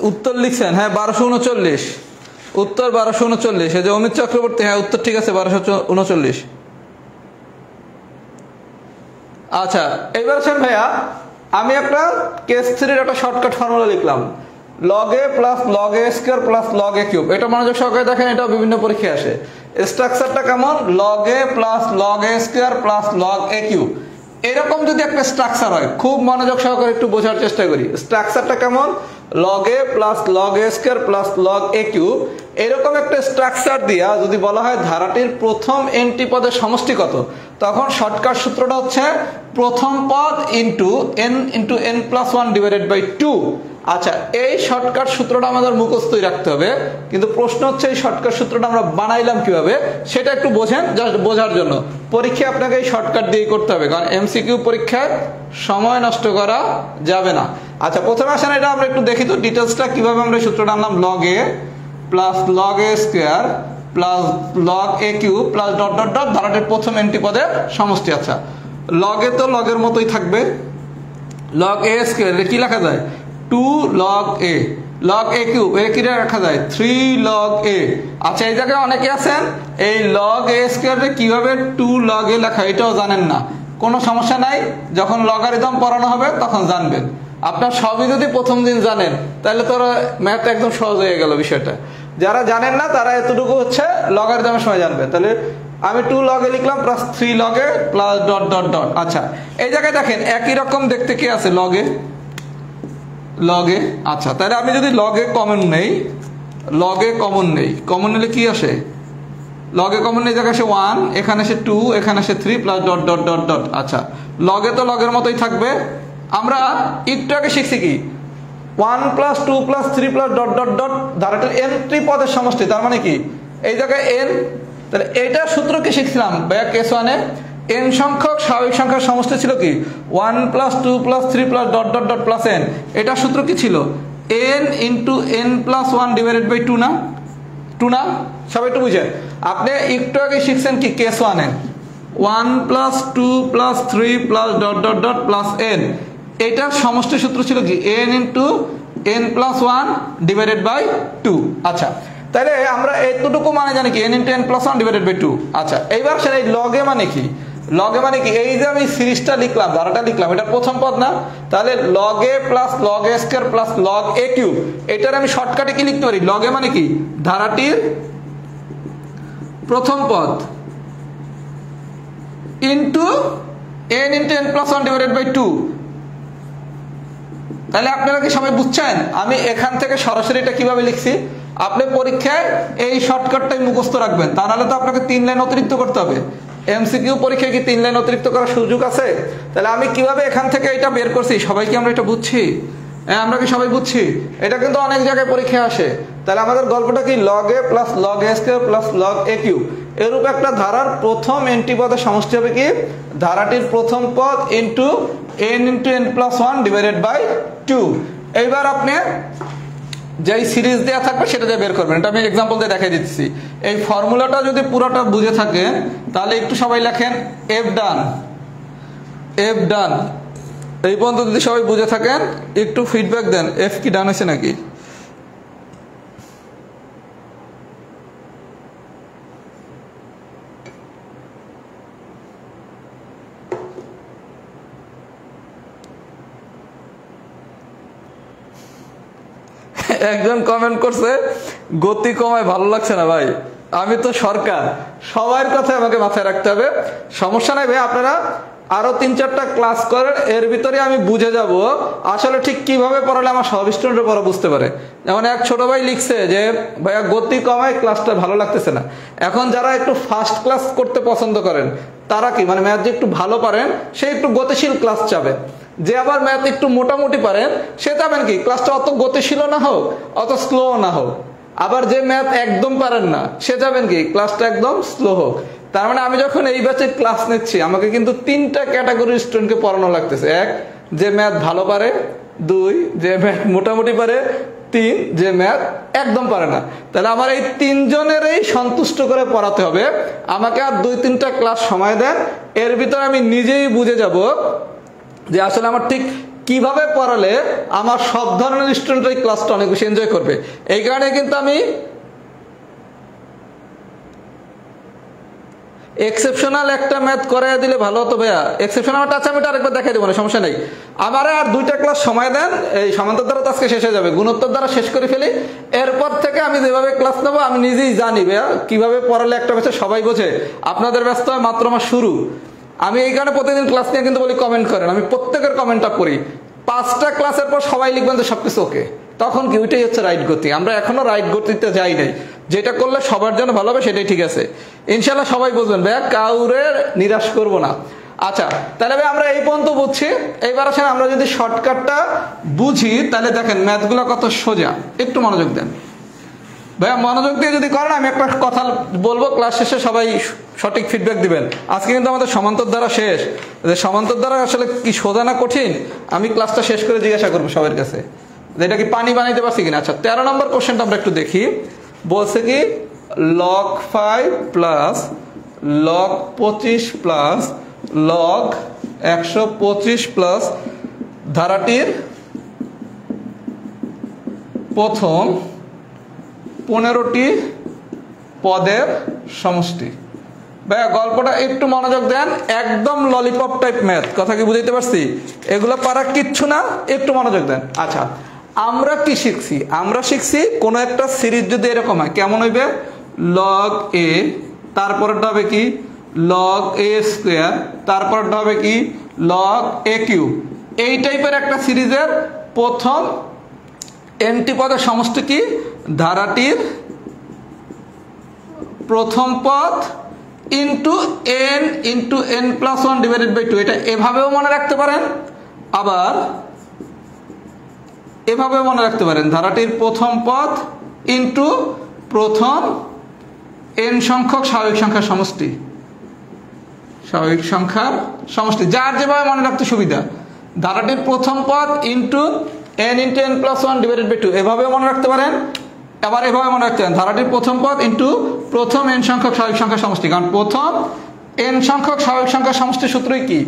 Speaker 1: উত্তর লিখছেন, হ্যাঁ 1239 উত্তর 1239। এই যে অমিত চক্রবর্তী, হ্যাঁ উত্তর ঠিক আছে 1239। আচ্ছা, এইবার আসেন ভাইয়া, আমি একটা কেস 3-র একটা শর্টকাট ফর্মুলা লিখলাম, log a + log a² + log a cube. এটা মনোযোগ সহকারে দেখেন, এটা বিভিন্ন পরীক্ষায় আসে। স্ট্রাকচারটা কেমন? log a + log a² + log a cube. এরকম যদি একটা স্ট্রাকচার হয়, খুব মনোযোগ সহকারে একটু বোঝার চেষ্টা করি। স্ট্রাকচারটা কেমন? log a + log a² + log a cube. এরকম একটা স্ট্রাকচার দিয়া যদি বলা হয় ধারাটির প্রথম nটি পদের সমষ্টি কত, তখন শর্টকাট সূত্রটা হচ্ছে প্রথম পদ ইনটু n × n + 1 / 2। আচ্ছা, এই শর্টকাট সূত্রটা আমাদের মুখস্থই রাখতে হবে, কিন্তু প্রশ্ন হচ্ছে এই শর্টকাট সূত্রটা আমরা বানাইলাম কিভাবে সেটা একটু বোঝেন, জাস্ট বোঝার জন্য। পরীক্ষা আপনাকে এই শর্টকাট দিয়ে করতে হবে, কারণ এমসিকিউ পরীক্ষায় সময় নষ্ট করা যাবে না। আচ্ছা, প্রথমে আসেন এটা আমরা একটু দেখি তো ডিটেলসটা কিভাবে আমরা এই সূত্রটা আনলাম। log a + log a² + log a cube + ... ধারাটির প্রথম nটি পদের সমষ্টি। আচ্ছা, log a তো লগের মতোই থাকবে, log a² কি লেখা যায় 2 log a, log a cube এর কি রাখা যায় 3 log a। আচ্ছা, এই জায়গায় অনেকে আছেন এই log a² কিভাবে 2 log a লেখা এটাও জানেন না। কোনো সমস্যা নাই, যখন লগারিদম পড়ানো হবে তখন জানবেন। আপনার সবই যদি প্রথম দিন জানেন তাহলে তো ম্যাথ একদম সহজ হয়ে গেল বিষয়টা। যারা জানেন না তারা এতটুকু হচ্ছে লগারিদমের সময় জানবে। তাহলে আমি 2 log a লিখলাম + 3 log a +... আচ্ছা, এই জায়গায় দেখেন একই রকম দেখতে কি আছে log a। আচ্ছা, তাহলে আমি যদি log a কমন নেই, কমন নিলে কি আসে লগে কমন এই জায়গায় আসে 1, এখানে আসে 2, এখানে আসে 3 plus dot dot dot dot. আচ্ছা, লগে তো লগের মতোই থাকবে। আমরা একটু আগে শিখছি কি 1 plus 2 plus 3 plus dot dot dot ধারাটির n পদের সমষ্টি, তার মানে কি এই জায়গায় n। তাহলে এইটার সূত্র কি শিখছিলাম ভাইয়া কেস 1 এ n সংখ্যক স্বাভাবিক সংখ্যার সমষ্টি ছিল কি 1 plus 2 plus 3 plus dot dot dot plus n। এটার সূত্র কি ছিল n into n plus 1 divided by 2 না? 2 না? সবাই একটু বুঝেন। আপনি একটু আগে শিখছেন কি কেস 1 এ 1 plus 2 plus 3 plus dot dot dot plus n। এটার সমষ্টি সূত্র ছিল কি n into n plus 1 divided by 2। আচ্ছা, তাহলে আমরা এতটুকু মানে জানি কি n into n plus 1 divided by 2। আচ্ছা, এইবার সেটা লগে মানে কি? লগে মানে কি এই যে আমি সিরিজটা লিখলাম, ধারাটা লিখলাম, এটা প্রথম পদ না? তাহলে log a plus log A square plus log a cube, এটার আমি শর্টকাটে কি লিখতে পারি? লগে মানে কি ধারাটির প্রথম পদ into n into n plus 1 divided by 2। তাহলে আপনারা কি সবাই বুঝছেন আমি এখান থেকে সরাসরি এটা কিভাবে লিখছি? আপনি পরীক্ষায় এই শর্টকাটটাই মুখস্থ রাখবেন, তা নাহলে তো আপনাকে 3 লাইন অতিরিক্ত করতে হবে। এমসিকিউ পরীক্ষায় কি 3 লাইন অতিরিক্ত করার সুযোগ আছে? তাহলে আমি কিভাবে এখান থেকে এটা বের করছি, সবাই কি আমরা এটা বুঝছি? হ্যাঁ, আমরা কি সবাই বুঝছি? এটা কিন্তু অনেক জায়গায় পরীক্ষায় আসে। তাহলে আমাদের গল্পটা কি log a plus log A square plus log a cube, এরূপ একটা ধারার প্রথম এনটি পদের সমষ্টি হবে কি ধারাটির প্রথম পদ into n plus 1 divided by 2। এইবার আপনি যেই সিরিজ দেওয়া থাকবে সেটা দিয়ে বের করবেন। এটা আমি এক্সাম্পল দিয়ে দেখাই দিচ্ছি। এই ফর্মুলাটা যদি পুরোটা বুঝে থাকেন তাহলে একটু সবাই লেখেন এফ ডান, এফ ডান। এই পর্যন্ত যদি সবাই বুঝে থাকেন একটু ফিডব্যাক দেন, এফ কি ডান আছে নাকি? একজন কমেন্ট করছে গতি কমায় ভালো লাগছে না ভাই। আমি তো সরকার, সবার কথা আমাকে মাথায় রাখতে হবে। সমস্যা নাই ভাই, আপনারা আরো 3-4টা ক্লাস করেন, এর ভিতরে আমি বুঝে যাব আসলে ঠিক কিভাবে পড়ালে আমার সব স্টুডেন্টরা পড়া বুঝতে পারে। যেমন এক ছোট ভাই লিখছে যে ভাইয়া গতি কমায় ক্লাসটা ভালো লাগতেছে না। এখন যারা একটু ফাস্ট ক্লাস করতে পছন্দ করেন তারা কি মানে ম্যাথ যে একটু ভালো পারেন সে একটু গতিশীল ক্লাস চাবে, যে আবার ম্যাথ একটু মোটামুটি পারেন সে চাবেন কি ক্লাসটা অত গতিশীল না হোক অত স্লো না হোক। আবার যে ম্যাথ একদম পারেন না সে চাবেন কি ক্লাসটা একদম স্লো হোক। তার মানে আমি যখন এই ব্যাচে ক্লাস নিচ্ছি আমাকে কিন্তু 3টা ক্যাটাগরির স্টুডেন্টকে পড়ানো লাগতেছে। 1 যে ম্যাথ ভালো পারে, 2 যে ম্যাথ মোটামুটি পারে, 3 যে ম্যাথ একদম পারে না। তাহলে আমার এই 3 জনেরই সন্তুষ্ট করে পড়াতে হবে। আমাকে আর 2-3টা ক্লাস সময় দেন, এর ভিতরে আমি নিজেই বুঝে যাব যে আসলে আমার ঠিক কিভাবে পড়ালে আমার সব ধরনের স্টুডেন্ট এই ক্লাসটা অনেক বেশি এনজয় করবে। এই কারণে কিন্তু আমি এক্সেপশনাল একটা ম্যাথ করাই দিলে ভালো হতো ভাইয়া। এক্সেপশনাল টাচ আমি আরেকবার দেখাই দেবো না, সমস্যা নেই। আমার আর 2টা ক্লাস সময় দেন, এই সমান্তর দ্বারা তো আজকে শেষ হয়ে যাবে, গুণোত্তর দ্বারা শেষ করে ফেলি। এরপর থেকে আমি যেভাবে ক্লাস নেবো আমি নিজেই জানি ভাইয়া কিভাবে পড়ালে একটা ব্যাচে সবাই বোঝে। আপনাদের ব্যস্ত হয় মাত্র আমার শুরু। আমি এই কারণে প্রতিদিন ক্লাস নিয়ে কিন্তু বলি কমেন্ট করেন, আমি প্রত্যেকের কমেন্টটা পড়ি। 5টা ক্লাসের পর সবাই লিখবেন যে সবকিছু ওকে, তখন কি ওইটাই হচ্ছে রাইট গতি। আমরা এখনো রাইট গতিতে যাই নাই, যেটা করলে সবার জন্য ভালো হবে সেটাই ঠিক আছে। ইনশাল্লাহ সবাই বুঝবেন ভাইয়া, কাউরে নিরাশ করব না। আচ্ছা, তাহলে ভাই আমরা এই পর্যন্ত বুঝছি। এইবার আসেন আমরা যদি শর্টকাটটা বুঝি তাহলে দেখেন ম্যাথগুলো কত সোজা। একটু মনোযোগ দেন ভাইয়া, মনোযোগ দিয়ে যদি করেন আমি একটা কথা বলবো, ক্লাস শেষে সবাই সঠিক ফিডব্যাক দিবেন। আজকে কিন্তু আমাদের সমান্তর দ্বারা শেষ। যে সমান্তর দ্বারা আসলে কি সোজা না কঠিন আমি ক্লাসটা শেষ করে জিজ্ঞাসা করবো সবার কাছে, এটা কি পানি বানাইতে পারছি কিনা। আচ্ছা, 13 নম্বর কোশ্চেনটা আমরা একটু দেখি। বলছে কি log 5 plus log 25 plus log 125 plus ধারাটির প্রথম 15টি পদের সমষ্টি। ভাইয়া গল্পটা একটু মনোযোগ দেন, একদম ললিপপ টাইপ ম্যাথ, কথা কি বুঝাইতে পারছি? এগুলো পারা কিচ্ছু না, একটু মনোযোগ দেন। আচ্ছা, আমরা কি শিখছি? আমরা শিখছি কোন একটা সিরিজ যদি এরকম হয় কেমন হইবে, log a, তারপরটা হবে কি log a স্কয়ার, তারপরটা হবে কি log a কিউব। এই টাইপের একটা সিরিজের প্রথম nটি পদের সমষ্টি কি ধারাটির প্রথম পদ into n plus one divided by two. এটা এভাবেও মনে রাখতে পারেন, আবার এভাবেও মনে রাখতে পারেন। ধারাটির প্রথম পদ ইন্টু প্রথম n সংখ্যক স্বাভাবিক সংখ্যার সমষ্টি, স্বাভাবিক সংখ্যার সমষ্টি, যার যেভাবে মনে রাখতে সুবিধা। ধারাটির প্রথম পদ into n plus one divided by two, এভাবেও মনে রাখতে পারেন, আবার এভাবে মনে রাখতে পারেন। ধারাটির প্রথম পদ ইন্টু প্রথম n সংখ্যক স্বাভাবিক সংখ্যার সমষ্টি, কারণ প্রথম n সংখ্যক স্বাভাবিক সংখ্যার সমষ্টির সূত্রই কি?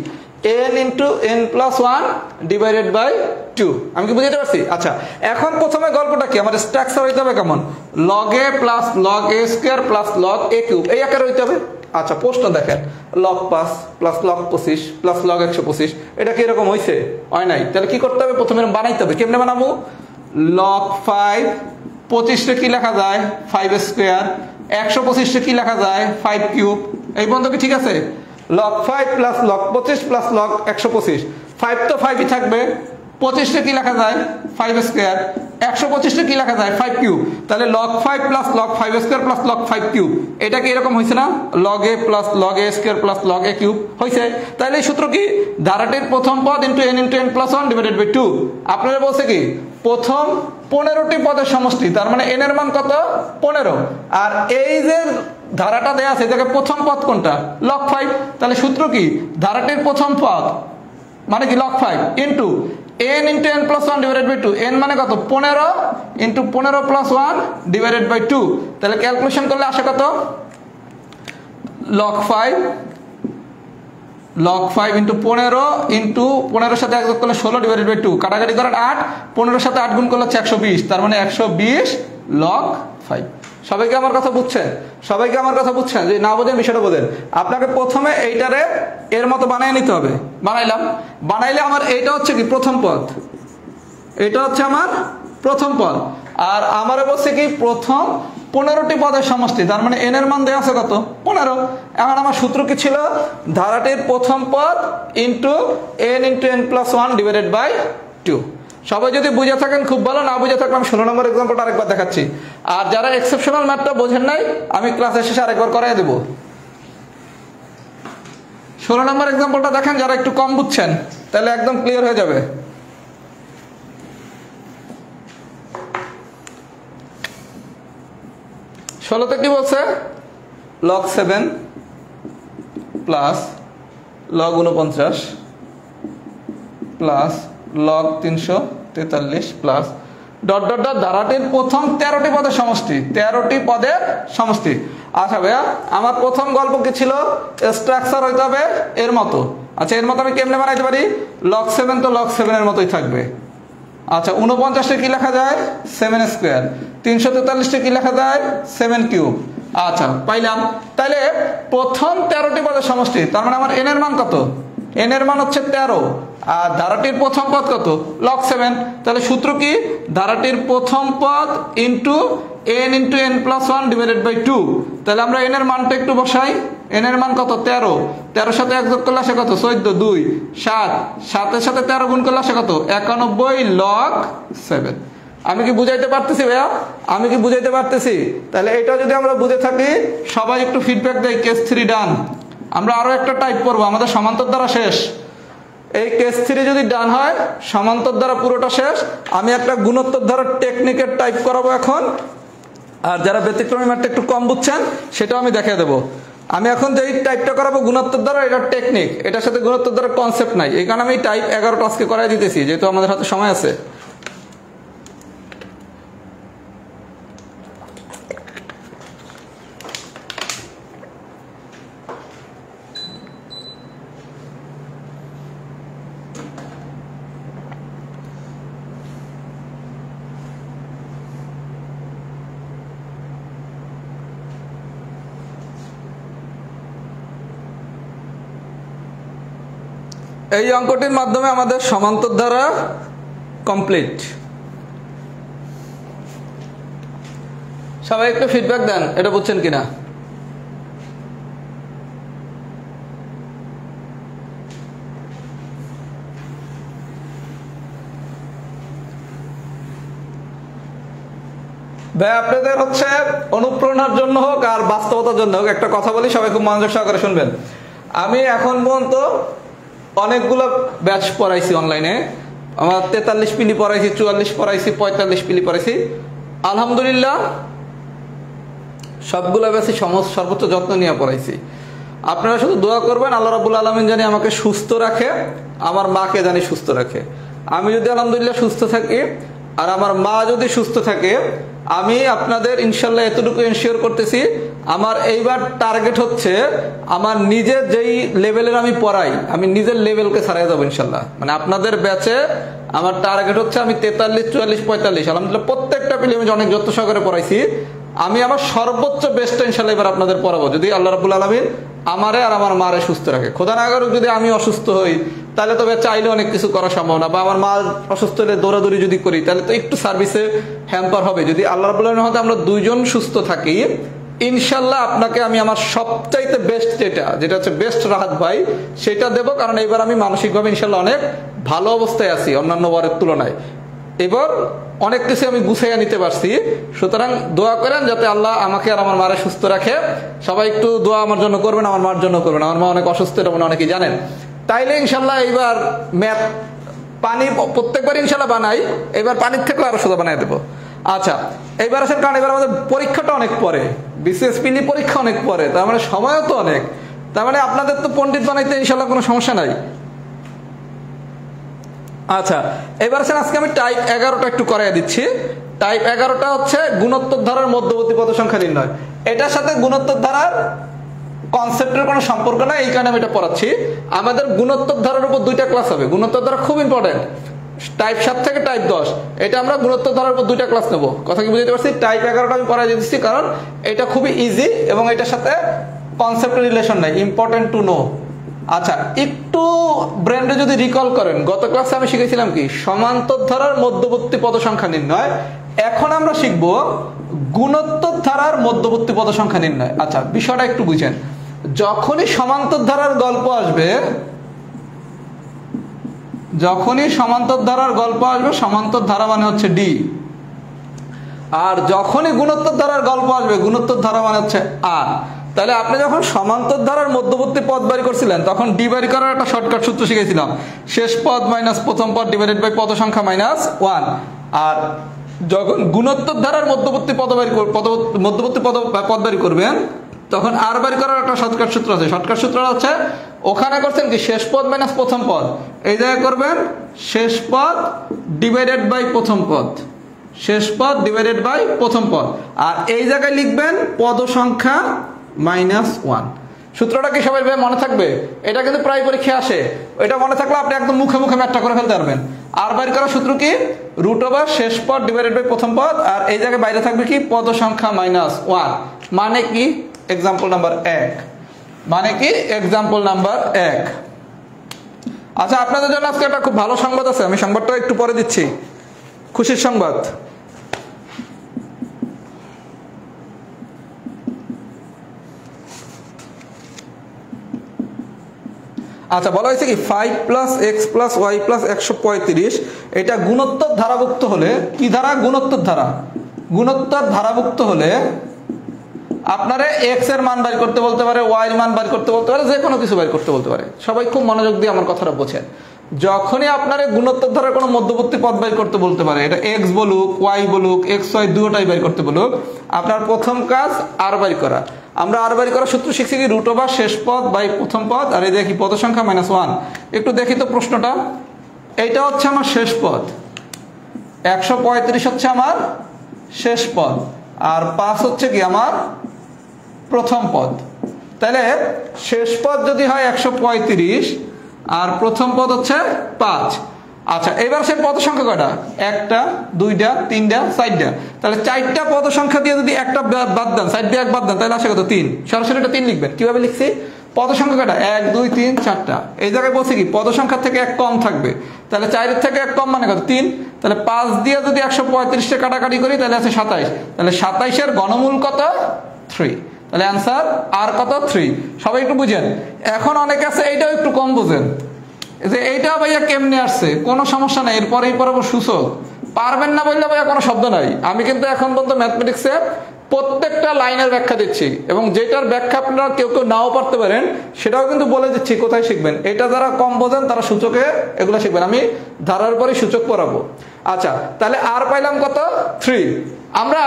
Speaker 1: n into n plus one divided by two. আমি কি বুঝতে পারছি? আচ্ছা, এখন প্রথমে গল্পটা কি? আমাদের স্ট্রাকচার হইতে হবে কেমন? Log a plus log a square plus log a cube, এই আকারে হইতে হবে। আচ্ছা, প্রশ্ন দেখেন, log 5 plus log 25 plus log 125, এটা কি এরকম হয়েছে? হয় নাই। তাহলে কি করতে হবে? প্রথমে বানাইতে হবে। কেমনে বানাবো? লগ 5 25 কি লেখা যায়? 5 স্কোয়ার। 125 কি লেখা যায়? 5 কিউব। এই পর্যন্ত কি ঠিক আছে? Log 5 plus log 25 plus log 125, 5 তো 5ই থাকবে। 25 কি লেখা যায়? 5 স্কোয়ার। 125 কি লেখা যায়? 5 কিউব। তাহলে log 5 plus log 5 square plus log 5 cube, এটা কি এরকম হয়েছে না? Log a plus log a square plus log a cube হয়েছে। তাহলে এই সূত্র কি? ধারাটির প্রথম পদ into n plus one divided by two. আপনারা বলছে কি? প্রথম 15টি পদের সমষ্টি, তার মানে n এর মান কত? 15। আর এই যে ধারাটা দেয়া আছে, এটাকে প্রথম পদ কোনটা? লগ 5। তাহলে সূত্র কি? ধারাটির প্রথম পদ মানে কি? Log 5 into n plus one divided by two. n মানে কত? 15 into 15 plus one divided by two. তাহলে ক্যালকুলেশন করলে আসে কত? লগ 5 ইন্টু 15 ইন্টু 15 সাথে 1 যোগ করলে 16 ডিভাইডেড বাই টু, কাটাকাটি করেন 8, 15 সাথে 8 গুণ করলে 120, তার মানে 120 লগ 5। সবাইকে আমার কথা বুঝছেন? সবাইকে আমার কথা বুঝছেন? যে না বোঝেন বিষয়টা বোঝেন। আপনাকে প্রথমে এইটারে এর মতো বানিয়ে নিতে হবে। বানাইলাম, বানাইলে আমার এইটা হচ্ছে কি? প্রথম পদ। এটা হচ্ছে আমার প্রথম পদ। আর আমারে বলছে কি? প্রথম 15টি পদের সমষ্টি, তার মানে n এর মান দেওয়া আছে কত? 15। এখন আমার সূত্র কি ছিল? ধারাটির প্রথম পদ into n plus one divided by two. সবাই যদি বুঝে থাকেন খুব ভালো, না বুঝে থাকলে আমি 16 নম্বর এক্সাম্পলটা আরেকবার দেখাচ্ছি। আর যারা এক্সেপশনাল ম্যাথটা বোঝেন নাই, আমি ক্লাসের শেষে আরেকবার করাই দেব। 16 নম্বর এক্সাম্পলটা দেখেন, যারা একটু কম বুঝছেন তাহলে একদম ক্লিয়ার হয়ে যাবে। 16তে কি বলছে? Log 7 plus log 49 plus log 343 plus dot dot dot ধারাটির প্রথম 13টি পদের সমষ্টি, 13টি পদের সমষ্টি। আচ্ছা ভাইয়া, আমার প্রথম গল্প কি ছিল? স্ট্রাকচার হইতে হবে এর মতো। আচ্ছা, এর মতো আমি কেমনে বানাইতে পারি? লগ 7 তো লগ 7 এর মতোই থাকবে। আচ্ছা, 49 কি লেখা যায়? 7 স্কোয়ার। 343 কি লেখা যায়? 7 কিউব। আচ্ছা, পাইলাম। তাহলে প্রথম 13টি পদের সমষ্টি, তার মানে আমার n এর মান কত? n এর মান হচ্ছে 13। আর ধারাটির প্রথম পদ কত? লগ 7। তাহলে সূত্র কি? ধারাটির প্রথম পদ into n plus one divided by two. তাহলে আমরা n এর মানটা একটু বসাই। n এর মান কত? 13। 13 সাথে 1 যোগ করলে আসে কত? 14, 2, 7, 7-এর সাথে 13 গুণ করলে আসে কত? 91 লগ 7। আমি কি বুঝাইতে পারতেছি ভাইয়া? আমি কি বুঝাইতে পারতেছি? তাহলে এটা যদি আমরা বুঝে থাকি, সবাই একটু ফিডব্যাক দেয়। কেস 3 ডান। আমরা আরো একটা টাইপ করবো, আমাদের সমান্তর দ্বারা শেষ। এই কেস 3 যদি ডান হয়, সমান্তর দ্বারা পুরোটা শেষ। আমি একটা গুণোত্তর দ্বারা টেকনিকের টাইপ করাবো এখন। আর যারা ব্যতিক্রমী ম্যাথটা একটু কম বুঝছেন, সেটাও আমি দেখিয়ে দেবো। আমি এখন যে টাইপটা করাবো গুণোত্তর দ্বারা, এটা টেকনিক, এটার সাথে গুণোত্তর দ্বারা কনসেপ্ট নাই। এই কারণে আমি টাইপ 11টা আজকে করাই দিতেছি, যেহেতু আমাদের হাতে সময় আছে। এই অঙ্কটির মাধ্যমে আমাদের সমান্তর দ্বারা কমপ্লিট। সবাই একটু ফিডব্যাক দেন, এটা বুঝছেন কিনা। ভাই আপনাদের হচ্ছে অনুপ্রেরণার জন্য হোক আর বাস্তবতার জন্য হোক একটা কথা বলি, সবাই খুব মনোযোগ সহকারে শুনবেন। আমি এখন পর্যন্ত অনেকগুলো ব্যাচ পড়াইছি অনলাইনে, আমার 43 পিলি পড়াইছি, 44 পড়াইছি, 45 পিলি পড়াইছি। আলহামদুলিল্লাহ সবগুলো ব্যাচই সর্বোচ্চ যত্ন নিয়ে পড়াইছি। আপনারা শুধু দোয়া করবেন আল্লাহ রাব্বুল আলামিন জানি আমাকে সুস্থ রাখে, আমার মাকে জানি সুস্থ রাখে। আমি যদি আলহামদুলিল্লাহ সুস্থ থাকি আর আমার মা যদি সুস্থ থাকে, আমি আপনাদের ইনশাল্লাহ এতটুকু এনশিওর করতেছি, আমার এইবার টার্গেট হচ্ছে আমার নিজের যেই লেভেলের আমি পড়াই, আমি নিজের লেভেলকে ছাড়াই যাবো ইনশাল্লাহ। মানে আপনাদের ব্যাচে আমার টার্গেট হচ্ছে আমি 43, 44, 45 আলহামদুলিল্লাহ প্রত্যেকটা পিলে আমি অনেক যত্ন সহকারে পড়াইছি। আমি আমার সর্বোচ্চ বেস্টটা ইনশাল্লাহ এবার আপনাদের পড়াবো, যদি আল্লাহ রাব্বুল আলামিন আমারে আর আমার মারে সুস্থ রাখে। খোদা না করুক যদি আমি অসুস্থ হই, তাহলে তবে চাইলে অনেক কিছু করা সম্ভব না, বা আমার মা অসুস্থ হলে দৌড়াদৌড়ি যদি করি তাহলে তো একটু সার্ভিসে হ্যাম্পার হবে। যদি আল্লাহ রাব্বুল আলামিনের মধ্যে আমরা দুইজন সুস্থ থাকি, ইনশাল্লাহ আপনাকে আমি আমার সবচাইতে বেস্ট যেটা হচ্ছে বেস্ট রাহাত ভাই সেটা দেবো। কারণ এবার আমি মানসিকভাবে ইনশাল্লাহ অনেক ভালো অবস্থায় আছি অন্যান্য বারের তুলনায়। এবার অনেক কিছু আমি গুছাইয়া নিতে পারছি। সুতরাং দোয়া করেন যাতে আল্লাহ আমাকে আর আমার মারে সুস্থ রাখে। সবাই একটু দোয়া আমার জন্য করবেন, আমার মার জন্য করবেন। আমার মা অনেক অসুস্থ, এটা মনে অনেকেই জানেন। তাইলে ইনশাল্লাহ এইবার ম্যাথ পানি প্রত্যেকবার ইনশাল্লাহ বানাই, এবার পানির থেকেও আরো সোজা বানাই দেবো। আচ্ছা এইবার আসেন, কারণ এবার আমাদের পরীক্ষাটা অনেক পরে, বিসিএসপিলি পরীক্ষা অনেক পরে, তার মানে সময়ও তো অনেক। তার মানে আপনাদের তো পণ্ডিত বানাইতে ইনশাল্লাহ কোনো সমস্যা নাই। আচ্ছা এবার আসেন, আজকে আমি টাইপ 11টা একটু করাই দিচ্ছি। টাইপ 11টা হচ্ছে গুণোত্তর ধারার মধ্যবর্তী পদ সংখ্যা নির্ণয়। এটার সাথে গুণোত্তর ধারার কনসেপ্টের কোনো সম্পর্ক নাই, এই কারণে আমি এটা পড়াচ্ছি। আমাদের গুণোত্তর ধারার উপর 2টা ক্লাস হবে। গুণোত্তর ধারা খুব ইম্পর্টেন্ট, টাইপ 7 থেকে টাইপ 10, এটা আমরা গুণোত্তর ধারার উপর 2টা ক্লাস নেবো। কথা কি বুঝতে পারছি? টাইপ 11টা আমি পড়াই দিচ্ছি কারণ এটা খুবই ইজি এবং এটার সাথে কনসেপ্টের রিলেশন নাই, ইম্পর্টেন্ট টু নো। আচ্ছা একটু ব্রেন্ডে যদি রিকল করেন, গত ক্লাসে আমি শিখেছিলাম কি সমান্তর ধারার মধ্যবর্তী পদ সংখ্যা নির্ণয়। এখন আমরা শিখব গুণোত্তর ধারার মধ্যবর্তী পদ সংখ্যা নির্ণয়। আচ্ছা বিষয়টা একটু বুঝেন, যখনই সমান্তর ধারার গল্প আসবে, সমান্তর ধারা মানে হচ্ছে ডি, আর যখনই গুণোত্তর ধারার গল্প আসবে গুণোত্তর ধারা মানে হচ্ছে আর। তাহলে আপনি যখন সমান্তর ধারার মধ্যবর্তী পদ বাড়ি করছিলেন তখন ডি বাড়ি করার একটা শর্টকাট সূত্র শিখেছিলাম, শেষ পদ মাইনাস প্রথম পদ ডিভাইডেড বাই পদ সংখ্যা মাইনাস 1। আর যখন গুণোত্তর ধারার মধ্যবর্তী পদ বাড়ি করবেন তখন আর বাড়ি করার একটা শর্টকাট সূত্র আছে। শর্টকাট সূত্রটা হচ্ছে ওখানে করছেন কি শেষ পদ মাইনাস প্রথম পদ, এই জায়গায় করবেন শেষ পদ ডিভাইডেড বাই প্রথম পদ, শেষ পদ ডিভাইডেড বাই প্রথম পদ, আর এই জায়গায় লিখবেন পদ সংখ্যা -1। সূত্রটা কি সবাই মনে থাকবে? এটা কিন্তু প্রায় পরীক্ষায় আসে, এটা মনে থাকলে আপনি একদম মুখে মুখে ম্যাথটা করে ফেলতে পারবেন। আর বাইর করার সূত্র কি √ শেষ পদ ডিভাইডেড বাই প্রথম পদ, আর এই জায়গায় বাইরে থাকবে কি পদ সংখ্যা -1। মানে কি এক্সাম্পল নাম্বার 1, মানে কি এক্সাম্পল নাম্বার 1। আচ্ছা আপনাদের জন্য আজকে একটা খুব ভালো সংবাদ আছে, আমি সংবাদটা একটু পরে দিচ্ছি, খুশির সংবাদ। আচ্ছা বলা হয়েছে কি 5 + x + y + 135 এটা গুণোত্তর ধারাভুক্ত হলে, কি ধারা? গুণোত্তর ধারা। গুণোত্তর ধারাভুক্ত হলে আপনারা x এর মান বের করতে বলতে পারে, y এর মান বের করতে বলতে পারে, যে কোনো কিছু বের করতে বলতে পারে। সবাই খুব মনোযোগ দিয়ে আমার কথাটা বোঝেন। যখনই আপনারা গুণোত্তর ধারার কোনো মধ্যবর্তী পদ বের করতে বলতে পারে, এটা x বলুক y বলুক x y দুটোটাই বের করতে বলুক, আপনার প্রথম কাজ আর বের করা। আমরা আর বের করার সূত্র শিখছি কি √ শেষ পদ বাই প্রথম পদ, আর এই দেখি পদ সংখ্যা -1। একটু দেখি তো প্রশ্নটা, এইটা হচ্ছে আমার শেষ পদ, 135 হচ্ছে আমার শেষ পদ, আর 5 হচ্ছে কি আমার প্রথম পদ। তাহলে শেষ পদ যদি হয় 135 আর প্রথম পদ হচ্ছে 5। আচ্ছা এবার সে পদ সংখ্যা কয়টা? 1টা 2টা 3টা 4টা। তাহলে 4টা পদ সংখ্যা দিয়ে যদি একটা বাদ দেন, 4 দিয়ে 1 বাদ দেন, তাহলে আসে কত? 3। সরাসরি এটা 3 লিখবেন। কিভাবে লিখছি? পদ সংখ্যা কয়টা? 1 2 3 4টা। এই জায়গায় বলছি কি পদ সংখ্যা থেকে 1 কম থাকবে, তাহলে 4 এর থেকে 1 কম মানে কত? 3। তাহলে 5 দিয়ে যদি 135 টা কাটাকাটি করি তাহলে আছে 27। তাহলে 27 এর ঘনমূল কত? 3। তাহলে অ্যান্সার আর কত? 3। সবাই একটু বুঝেন। এখন অনেকে আছে এইটাও একটু কম বুঝেন, যে এইটা ভাইয়া কেমনে আসছে, কোনো সমস্যা নাই, এরপরেই পড়াবো সূচক। পারবেন না বললে ভাইয়া কোনো শব্দ নাই। আমি কিন্তু এখন পর্যন্ত ম্যাথমেটিক্সে প্রত্যেকটা লাইনের ব্যাখ্যা দিচ্ছি, এবং যেটার ব্যাখ্যা আপনারা কেউ কেউ নাও পারতে পারেন সেটাও কিন্তু বলে দিচ্ছি কোথায় শিখবেন। এটা যারা কম বোঝেন তারা সূচকে এগুলো শিখবেন, আমি ধারার পরই সূচক পড়াবো। আচ্ছা, তাহলে আর পাইলাম কত? 3। আমরা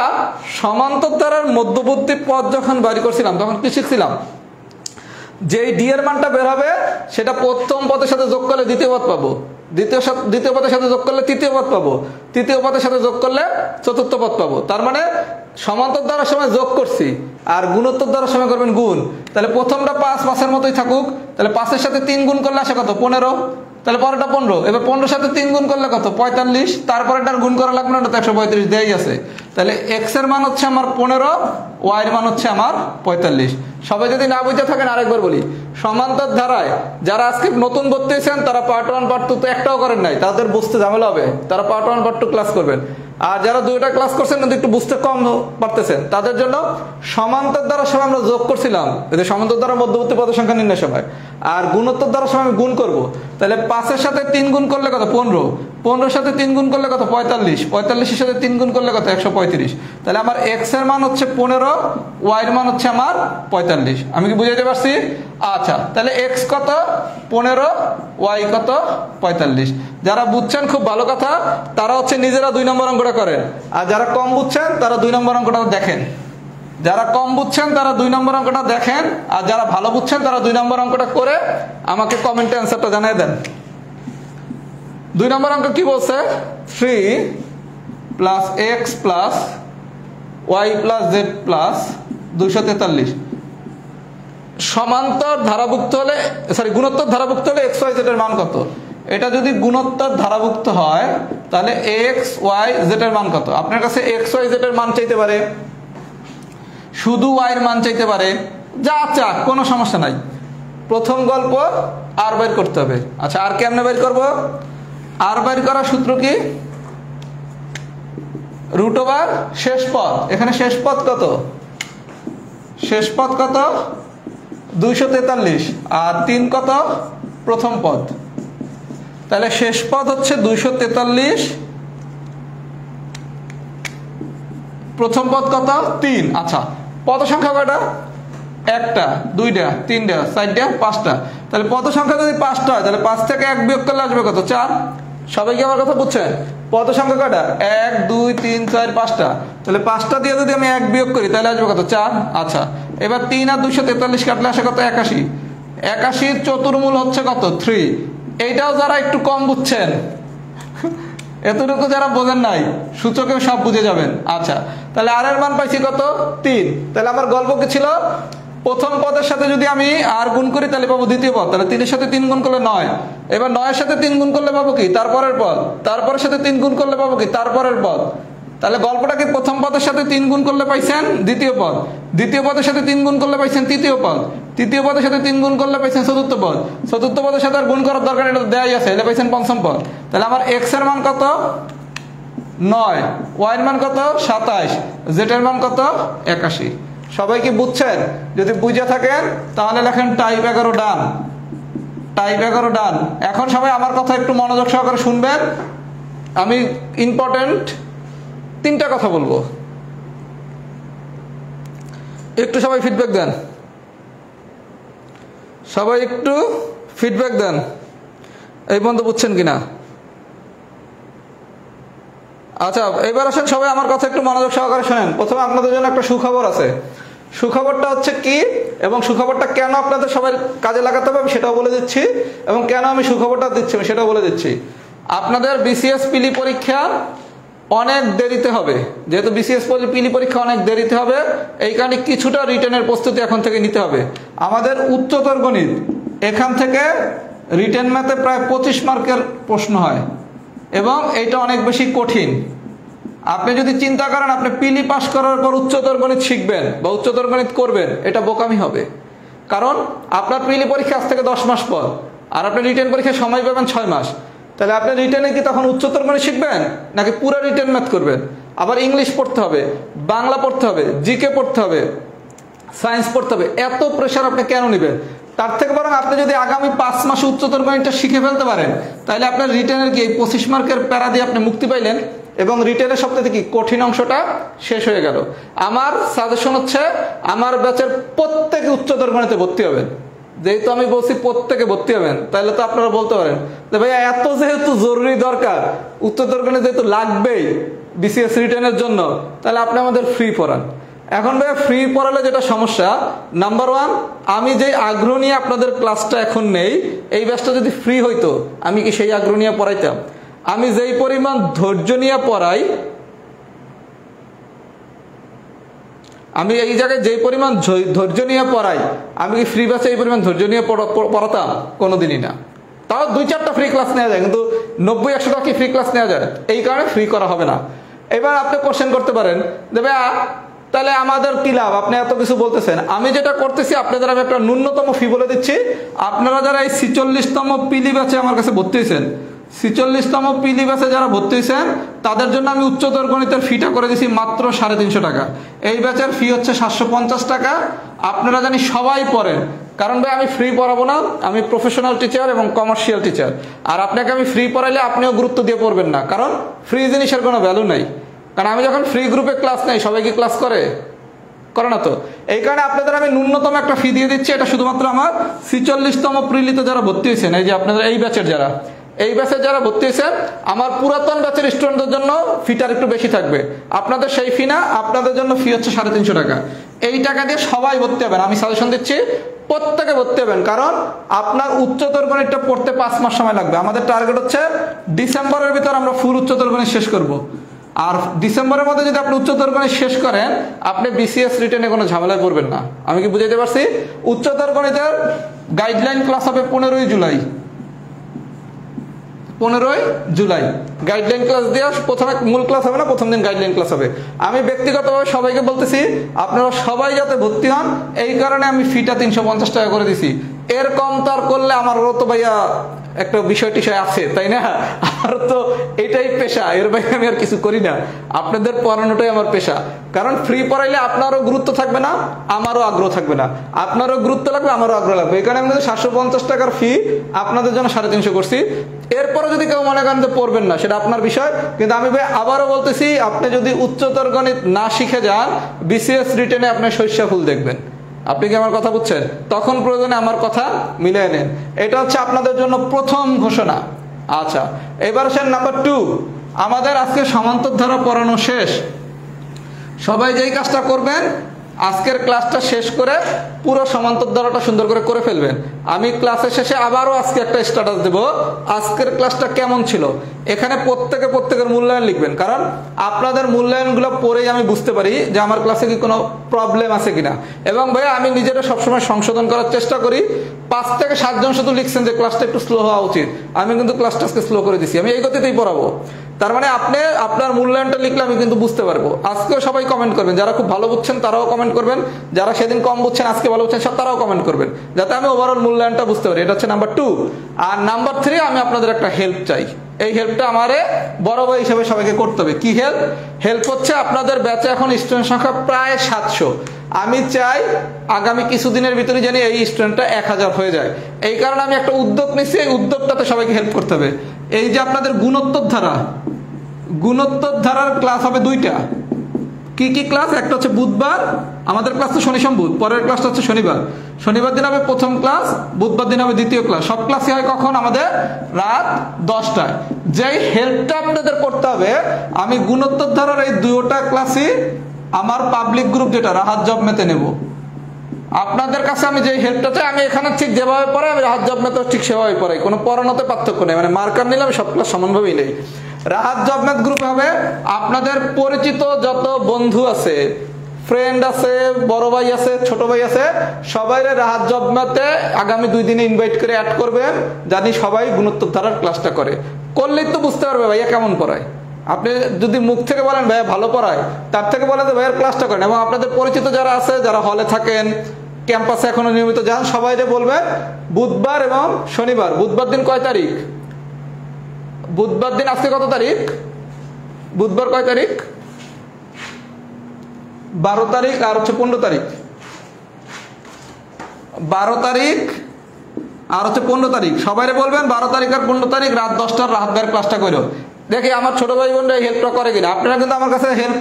Speaker 1: সমান্তর ধারার মধ্যবর্তী পদ যখন বাড়ি করছিলাম তখন কি শিখছিলাম? যে ডি এর মানটা বের হবে সেটা প্রথম পদের সাথে যোগ করলে দ্বিতীয় পদ পাবো, দ্বিতীয় পদের সাথে যোগ করলে তৃতীয় পদ পাবো, তৃতীয় পদের সাথে যোগ করলে চতুর্থ পদ পাবো। তার মানে সমান্তর দ্বারার সময় যোগ করছি, আর গুণোত্তর দ্বারার সময় করবেন গুণ। তাহলে প্রথমটা 5 5-এর মতোই থাকুক, তাহলে 5-এর সাথে 3 গুণ করলে আসে কত? 15। তাহলে পরেরটা 15, এবার 15-এর সাথে 3 গুণ করলে কত? 45। তারপরেটার গুণ করা লাগবে না, 135 দেয়াই আছে। তাহলে এক্স এর মান হচ্ছে আমার 15, ওয়াই এর মান হচ্ছে আমার 45। সবাই যদি না বুঝতে থাকেন আরেকবার বলি, সমান্তর ধারায় যারা আজকে নতুন ভর্তি হয়েছেন তারা পার্ট 1 পার্ট 2 তো একটাও করেন নাই, তাদের বুঝতে ঝামেলা হবে, তারা পার্ট 1 পার্ট 2 ক্লাস করবেন। আর যারা 2টা ক্লাস করছেন কিন্তু একটু বুঝতে কম পারতেছেন, তাদের জন্য সমান্তর দ্বারার সময় আমরা যোগ করছিলাম, সমান্তর দ্বারা মধ্যবর্তী পদের সংখ্যা নির্ণয়ের সময়, আর গুণোত্তর দ্বারার সময় আমি গুণ করব। তাহলে 5-এর সাথে 3 গুণ করলে কত? 15, 15-এর সাথে 3 গুণ করলে কত? 45, 45-এর সাথে 3 গুণ করলে কত? 135। তাহলে আমার এক্স এর মান হচ্ছে 15, ওয়াই এর মান হচ্ছে আমার 45। আমি কি বুঝাইতে পারছি? আচ্ছা, তাহলে এক্স কত? 15, ওয়াই কত? 45। যারা বুঝছেন খুব ভালো কথা, তারা হচ্ছে নিজেরা 2 নম্বর অঙ্কটা করেন, আর যারা কম বুঝছেন তারা 2 নম্বর অঙ্কটা দেখেন। যারা কম বুঝছেন তারা 2 নম্বর অঙ্কটা দেখেন, আর যারা ভালো বুঝছেন তারা 2 নম্বর অঙ্কটা করে আমাকে কমেন্টে অ্যান্সারটা জানিয়ে দেন। 2 নম্বর অঙ্ক কি বলছে? 3 plus x plus y plus z plus 243 সমান্তর ধারাভুক্ত হলে, সরি গুণোত্তর ধারাভুক্ত হলে এক্স ওয়াই জেড এর মান কত? এটা যদি গুণোত্তর ধারাভুক্ত হয় তাহলে এক্স ওয়াই জেড এর মান কত? আপনার কাছে এক্স ওয়াই জেড এর মান চাইতে পারে, শুধু ওয়াই এর মান চাইতে পারে, যা চাক কোনো সমস্যা নাই। প্রথম গল্প আর বের করতে হবে। আচ্ছা, আর কেমনে বের করব? আর বের করার সূত্র কি? রুট ওভার শেষ পদ। এখানে শেষ পদ কত? শেষ পদ কত? 243, আর 3 কত? প্রথম পদ। তাহলে শেষ পদ হচ্ছে 243, প্রথম পদ কত? 3। আচ্ছা, পদ সংখ্যা কয়টা? 1টা, 2টা, 3টা, 4টা, 5টা। তাহলে পদ সংখ্যা যদি 5টা হয় তাহলে 5 থেকে 1 বিয়োগ করলে আসবে কত? 4। সবাই কি আমার কথা বুঝছেন? পদ সংখ্যা কয়টা? 1 2 3 4 5টা। তাহলে 5টা দিয়ে যদি আমি 1 বিয়োগ করি তাহলে আসবে কত? 4। আচ্ছা, এবার 3 আর 243 কাটলে আসে কত? 81। 81 চতুর্মূল হচ্ছে কত? 3। এইটাও যারা একটু কম বুঝছেন, এতটুকু যারা বোঝেন নাই, সূচকে সব বুঝে যাবেন। আচ্ছা, তাহলে আর এর মান পাইছি কত? 3। তাহলে আমার গল্প কি ছিল? প্রথম পদের সাথে যদি আমি আর গুণ করি তাহলে পাবো দ্বিতীয় পদ। তাহলে 3-এর সাথে 3 গুণ করলে 9। এবার 9-এর সাথে 3 গুণ করলে পাবো কি? তারপরের পদ। তারপরের সাথে 3 গুণ করলে পাবো কি? তারপরের পদ। তাহলে গল্পটাকে প্রথম পদের সাথে 3 গুণ করলে পাইছেন দ্বিতীয় পদ, দ্বিতীয় পদের সাথে 3 গুণ করলে পাইছেন তৃতীয় পদ, তৃতীয় পদের সাথে 3 গুণ করলে পাইছেন চতুর্থ পদ, চতুর্থ পদের সাথে আর গুণ করার দরকার এটা দেয়াই আছে, এটা পাইছেন পঞ্চম পদ। তাহলে আমার এক্স এর মান কত? 9, ওয়াই এর মান কত? 27, জেড এর মান কত? 81। সবাই কি বুঝছেন? যদি বুঝে থাকেন তাহলে লেখেন টাইপ 11 ডান, টাইপ 11 ডান। এখন সবাই আমার কথা একটু মনোযোগ সহকারে শুনবেন, আমি ইম্পর্টেন্ট 3টা কথা বলবো, একটু সবাই ফিডব্যাক দেন, সবাই একটু ফিডব্যাক দেন এই পর্যন্ত বুঝছেন কিনা। আচ্ছা, এবার আসেন সবাই আমার কথা একটু মনোযোগ সহকারে শোনেন। প্রথমে আপনাদের জন্য একটা সুখবর আছে। সুখবরটা হচ্ছে কি এবং সুখবরটা কেন আপনাদের সবাই কাজে লাগাতে হবে আমি সেটাও বলে দিচ্ছি, এবং কেন আমি সুখবরটা দিচ্ছি আমি সেটাও বলে দিচ্ছি। আপনাদের বিসিএস পিলি পরীক্ষা অনেক দেরিতে হবে, যেহেতু বিসিএস পিলি পরীক্ষা অনেক দেরিতে হবে, এই কারণে কিছুটা রিটেনের প্রস্তুতি এখন থেকে নিতে হবে। আমাদের উচ্চতর গণিত এখান থেকে রিটেন ম্যাথে প্রায় 25 মার্কের প্রশ্ন হয়, এবং এইটা অনেক বেশি কঠিন। আপনি যদি চিন্তা করেন আপনি পিলি পাস করার পর উচ্চতর গণিত শিখবেন বা উচ্চতর গণিত করবেন, এটা বোকামি হবে। কারণ আপনার পিলি পরীক্ষা আজ থেকে 10 মাস পর, আর আপনি রিটেন পরীক্ষায় সময় পাবেন 6 মাস। তাহলে আপনি রিটেনে কি তখন উচ্চতর গণিত শিখবেন নাকি পুরো রিটেন ম্যাথ করবেন? আবার ইংলিশ পড়তে হবে, বাংলা পড়তে হবে, জিকে পড়তে হবে, সায়েন্স পড়তে হবে, এত প্রেশার আপনি কেন নেবেন? তার থেকে বরং আপনি যদি আগামী 5 মাসে উচ্চতর গণিতটা শিখে ফেলতে পারেন তাহলে আপনার রিটেনের কি 25 মার্কের প্যারা দিয়ে আপনি মুক্তি পাইলেন, এবং রিটেনের সবথেকে কি কঠিন অংশটা শেষ হয়ে গেল। আমার সাজেশন হচ্ছে আমার ব্যাচের প্রত্যেকে উচ্চতর গণিতে ভর্তি হবেন। যেহেতু আমি বলছি প্রত্যেকে ভর্তি হবেন, তাহলে তো আপনারা বলতে পারেন যে ভাইয়া এত যেহেতু জরুরি দরকার, উচ্চতর গণিত যেহেতু লাগবেই বিসিএস রিটেনের জন্য, তাহলে আপনি আমাদের ফ্রি পড়ান। এখন ভাইয়া ফ্রি পড়ালে যেটা সমস্যা, নাম্বার ওয়ান, আমি যে আগ্রহ নিয়ে আপনাদের ক্লাসটা এখন নেই, এই ব্যাচটা যদি ফ্রি হইতো আমি কি সেই আগ্রহ নিয়ে পড়াইতাম? আমি যেই পরিমাণ ধৈর্য নিয়ে পড়াই, আমি এই জায়গায় যেই পরিমাণ ধৈর্য নিয়ে পড়াই, আমি কি ফ্রি ব্যাচে এই পরিমাণ ধৈর্য নিয়ে পড়াতাম? কোনোদিনই না। তাও 2-4টা ফ্রি ক্লাস নেওয়া যায়, কিন্তু 90-100 টাকা কি ফ্রি ক্লাস নেওয়া যায়? এই কারণে ফ্রি করা হবে না। এবার আপনি কোশ্চেন করতে পারেন যে ভাইয়া তাহলে আমাদের কি লাভ, আপনি এত কিছু বলতেছেন। আমি যেটা করতেছি, আপনাদের আমি একটা ন্যূনতম ফি বলে দিচ্ছি। আপনারা যারা এই 46তম পিলি ব্যাচে আমার কাছে ভর্তি হয়েছেন, 46তম পিলি ব্যাচে যারা ভর্তি হয়েছেন, তাদের জন্য আমি উচ্চতর গণিতের ফিটা করে দিছি মাত্র 350 টাকা। এই ব্যাচের ফি হচ্ছে 750 টাকা। আপনারা জানি সবাই পড়েন, কারণ ভাই আমি ফ্রি পড়াবো না, আমি প্রফেশনাল টিচার এবং কমার্শিয়াল টিচার। আর আপনাকে আমি ফ্রি পড়াইলে আপনিও গুরুত্ব দিয়ে পড়বেন না, কারণ ফ্রি জিনিসের কোনো ভ্যালু নাই। কারণ আমি যখন ফ্রি গ্রুপে ক্লাস নেই, সবাই কি ক্লাস করে না তো? এই কারণে আপনাদের আমি ন্যূনতম একটা ফি দিয়ে দিচ্ছি। এটা শুধুমাত্র আমার 46তম প্রিলিতে যারা ভর্তি হয়েছেন, এই যে আপনাদের এই ব্যাচের যারা ভর্তি হয়েছেন, আমার পুরাতন ব্যাচের স্টুডেন্টদের জন্য ফিটার একটু বেশি থাকবে। আপনাদের সেই ফি না, আপনাদের জন্য ফি হচ্ছে 350 টাকা। এই টাকা দিয়ে সবাই ভর্তি হবেন। আমি সাজেশন দিচ্ছি প্রত্যেকে ভর্তি হবেন, কারণ আপনার উচ্চতর গণিতটা পড়তে 5 মাস সময় লাগবে। আমাদের টার্গেট হচ্ছে ডিসেম্বরের ভিতর আমরা ফুল উচ্চতর গণিত শেষ করব। আর ডিসেম্বরের মধ্যে যদি আপনি উচ্চতর গণিত শেষ করেন, আপনি বিসিএস রিটেনে কোনো ঝামেলায় পড়বেন না। আমি কি বুঝাইতে পারছি? উচ্চতর গণিতের গাইডলাইন ক্লাস হবে 15ই জুলাই। 15ই জুলাই গাইডলাইন ক্লাস দিয়ে প্রথমে মূল ক্লাস হবে না, প্রথম দিন গাইডলাইন ক্লাস হবে। আমি ব্যক্তিগতভাবে সবাইকে বলতেছি আপনারা সবাই যাতে ভর্তি হন, এই কারণে আমি ফিটা 350 টাকা করে দিছি। এর কম তার করলে আমারও তো ভাইয়া একটা বিষয় টিষয় আছে, তাই না? আমার তো এটাই পেশা, এর বাইরে আমি আর কিছু করি না। আপনাদের পড়ানোটাই আমার পেশা। কারণ ফ্রি পড়াইলে আপনারও গুরুত্ব থাকবে না, আমারও আগ্রহ থাকবে না। আপনারও গুরুত্ব লাগবে, আমারও আগ্রহ লাগবে। এই কারণে আমি 750 টাকার ফি আপনাদের জন্য 350 করছি। এরপরে যদি কেউ মনে করেন যে পড়বেন না, সেটা আপনার বিষয়। কিন্তু আমি ভাই আবারও বলতেছি, আপনি যদি উচ্চতর গণিত না শিখে যান, বিসিএস রিটেনে আপনি সরিষা ফুল দেখবেন। আপনি কি আমার কথা বুঝছেন? তখন প্রয়োজনে আমার কথা মিলিয়ে নেন। এটা হচ্ছে আপনাদের জন্য প্রথম ঘোষণা। আচ্ছা, এবার আসেন নাম্বার 2। আমাদের আজকে সমান্তর ধারা পড়ানো শেষ। সবাই যেই কাজটা করবেন, আজকের ক্লাসটা শেষ করে পুরো সমান্তর ধারাটা সুন্দর করে ফেলবেন। আমি ক্লাসের শেষে আবারও আজকে একটা স্ট্যাটাস দেব, আজকের ক্লাসটা কেমন ছিল। এখানে প্রত্যেকের মূল্যায়ন লিখবেন, কারণ আপনাদের মূল্যায়নগুলো পড়েই আমি বুঝতে পারি যে আমার ক্লাসে কি কোনো প্রবলেম আছে কিনা। এবং ভাইয়া আমি নিজেরা সবসময় সংশোধন করার চেষ্টা করি। 5 থেকে 7 জন শুধু লিখছেন যে ক্লাসটা একটু স্লো হওয়া উচিত, আমি কিন্তু ক্লাসটা আজকে স্লো করে দিছি। আমি এই গতিতেই পড়াবো। তার মানে আপনি আপনার মূল্যায়নটা লিখলে আমি কিন্তু বুঝতে পারবো। আজকেও সবাই কমেন্ট করবেন, যারা খুব ভালো বুঝছেন তারাও কমেন্ট করবেন, যারা সেদিন কম বুঝছেন আজকে ভালো বুঝছেন সব তারাও কমেন্ট করবেন, যাতে আমি ওভারঅল মূল্যায়নটা বুঝতে পারি। এটা হচ্ছে নাম্বার 2। আর নাম্বার 3, আমি আপনাদের একটা হেল্প চাই। এই হেল্পটা আমারে বড় ভাই হিসেবে সবাইকে করতে হবে। কি হেল্প হচ্ছে, আপনাদের ব্যাচে এখন স্টুডেন্ট সংখ্যা প্রায় 700। আমি চাই আগামী কিছুদিনের ভিতরে জানি এই স্টুডেন্টটা 1000 হয়ে যায়। এই কারণে আমি একটা উদ্যোগ নিচ্ছি, এই উদ্যোগটাতে সবাইকে হেল্প করতে হবে। এই যে আপনাদের গুণোত্তর ধারার ক্লাস হবে 2টা। কি ক্লাস? একটা হচ্ছে বুধবার, আমাদের ক্লাস তো শনি সম্বুধ, পরের ক্লাসটা হচ্ছে শনিবার দিন হবে প্রথম ক্লাস, বুধবার দিন হবে দ্বিতীয় ক্লাস। সব ক্লাসই হয় কখন? আমাদের রাত 10টায়। যেই হেল্পটা আপনাদের করতে হবে, আমি গুণোত্তর ধারার এই 2টা ক্লাসই আমার পাবলিক গ্রুপ যেটা রাহাত জব মেতে নেব। আপনাদের কাছে আমি যে হেল্পটা চাই, আমি এখানে ঠিক যেভাবে পড়াই, আমি রাহাত জব মেতে ঠিক সেভাবে পড়াই। কোনো পড়ানোতে পার্থক্য নেই, মানে মার্কার নিলে আমি সব ক্লাস সমানভাবেই নেই। রাহাত জব ম্যাথ গ্রুপে হবে আপনাদের পরিচিত যত বন্ধু আছে, ফ্রেন্ড আছে, বড় ভাই আছে, ছোট ভাই আছে, সবাই রাহাত জব ম্যাথে আগামী 2 দিনে ইনভাইট করে অ্যাড করবেন, জানি সবাই গুণোত্তর ধারার ক্লাসটা করলেই তো বুঝতে পারবে ভাইয়া কেমন পড়ায়। আপনি যদি মুখ থেকে বলেন ভাইয়া ভালো পড়ায়, তার থেকে বলেন যে ভাইয়ার ক্লাসটা করেন। এবং আপনাদের পরিচিত যারা আছে, যারা হলে থাকেন, ক্যাম্পাসে এখনো নিয়মিত যান, সবাই বলবেন বুধবার এবং শনিবার। বুধবার দিন কয় তারিখ? বুধবার দিন আজকে কত তারিখ? বুধবার কয় তারিখ? 12 তারিখ আর হচ্ছে 15 তারিখ। 12 তারিখ আর হচ্ছে 15 তারিখ। সবাই বলবেন 12 তারিখ আর 15 তারিখ রাত 10টার রাহাত ভাইয়ের ক্লাসটা করো। দেখি আমার ছোট ভাই বোনরা এই হেল্পটা করে কিনা। আপনারা কিন্তু আমার কাছে হেল্প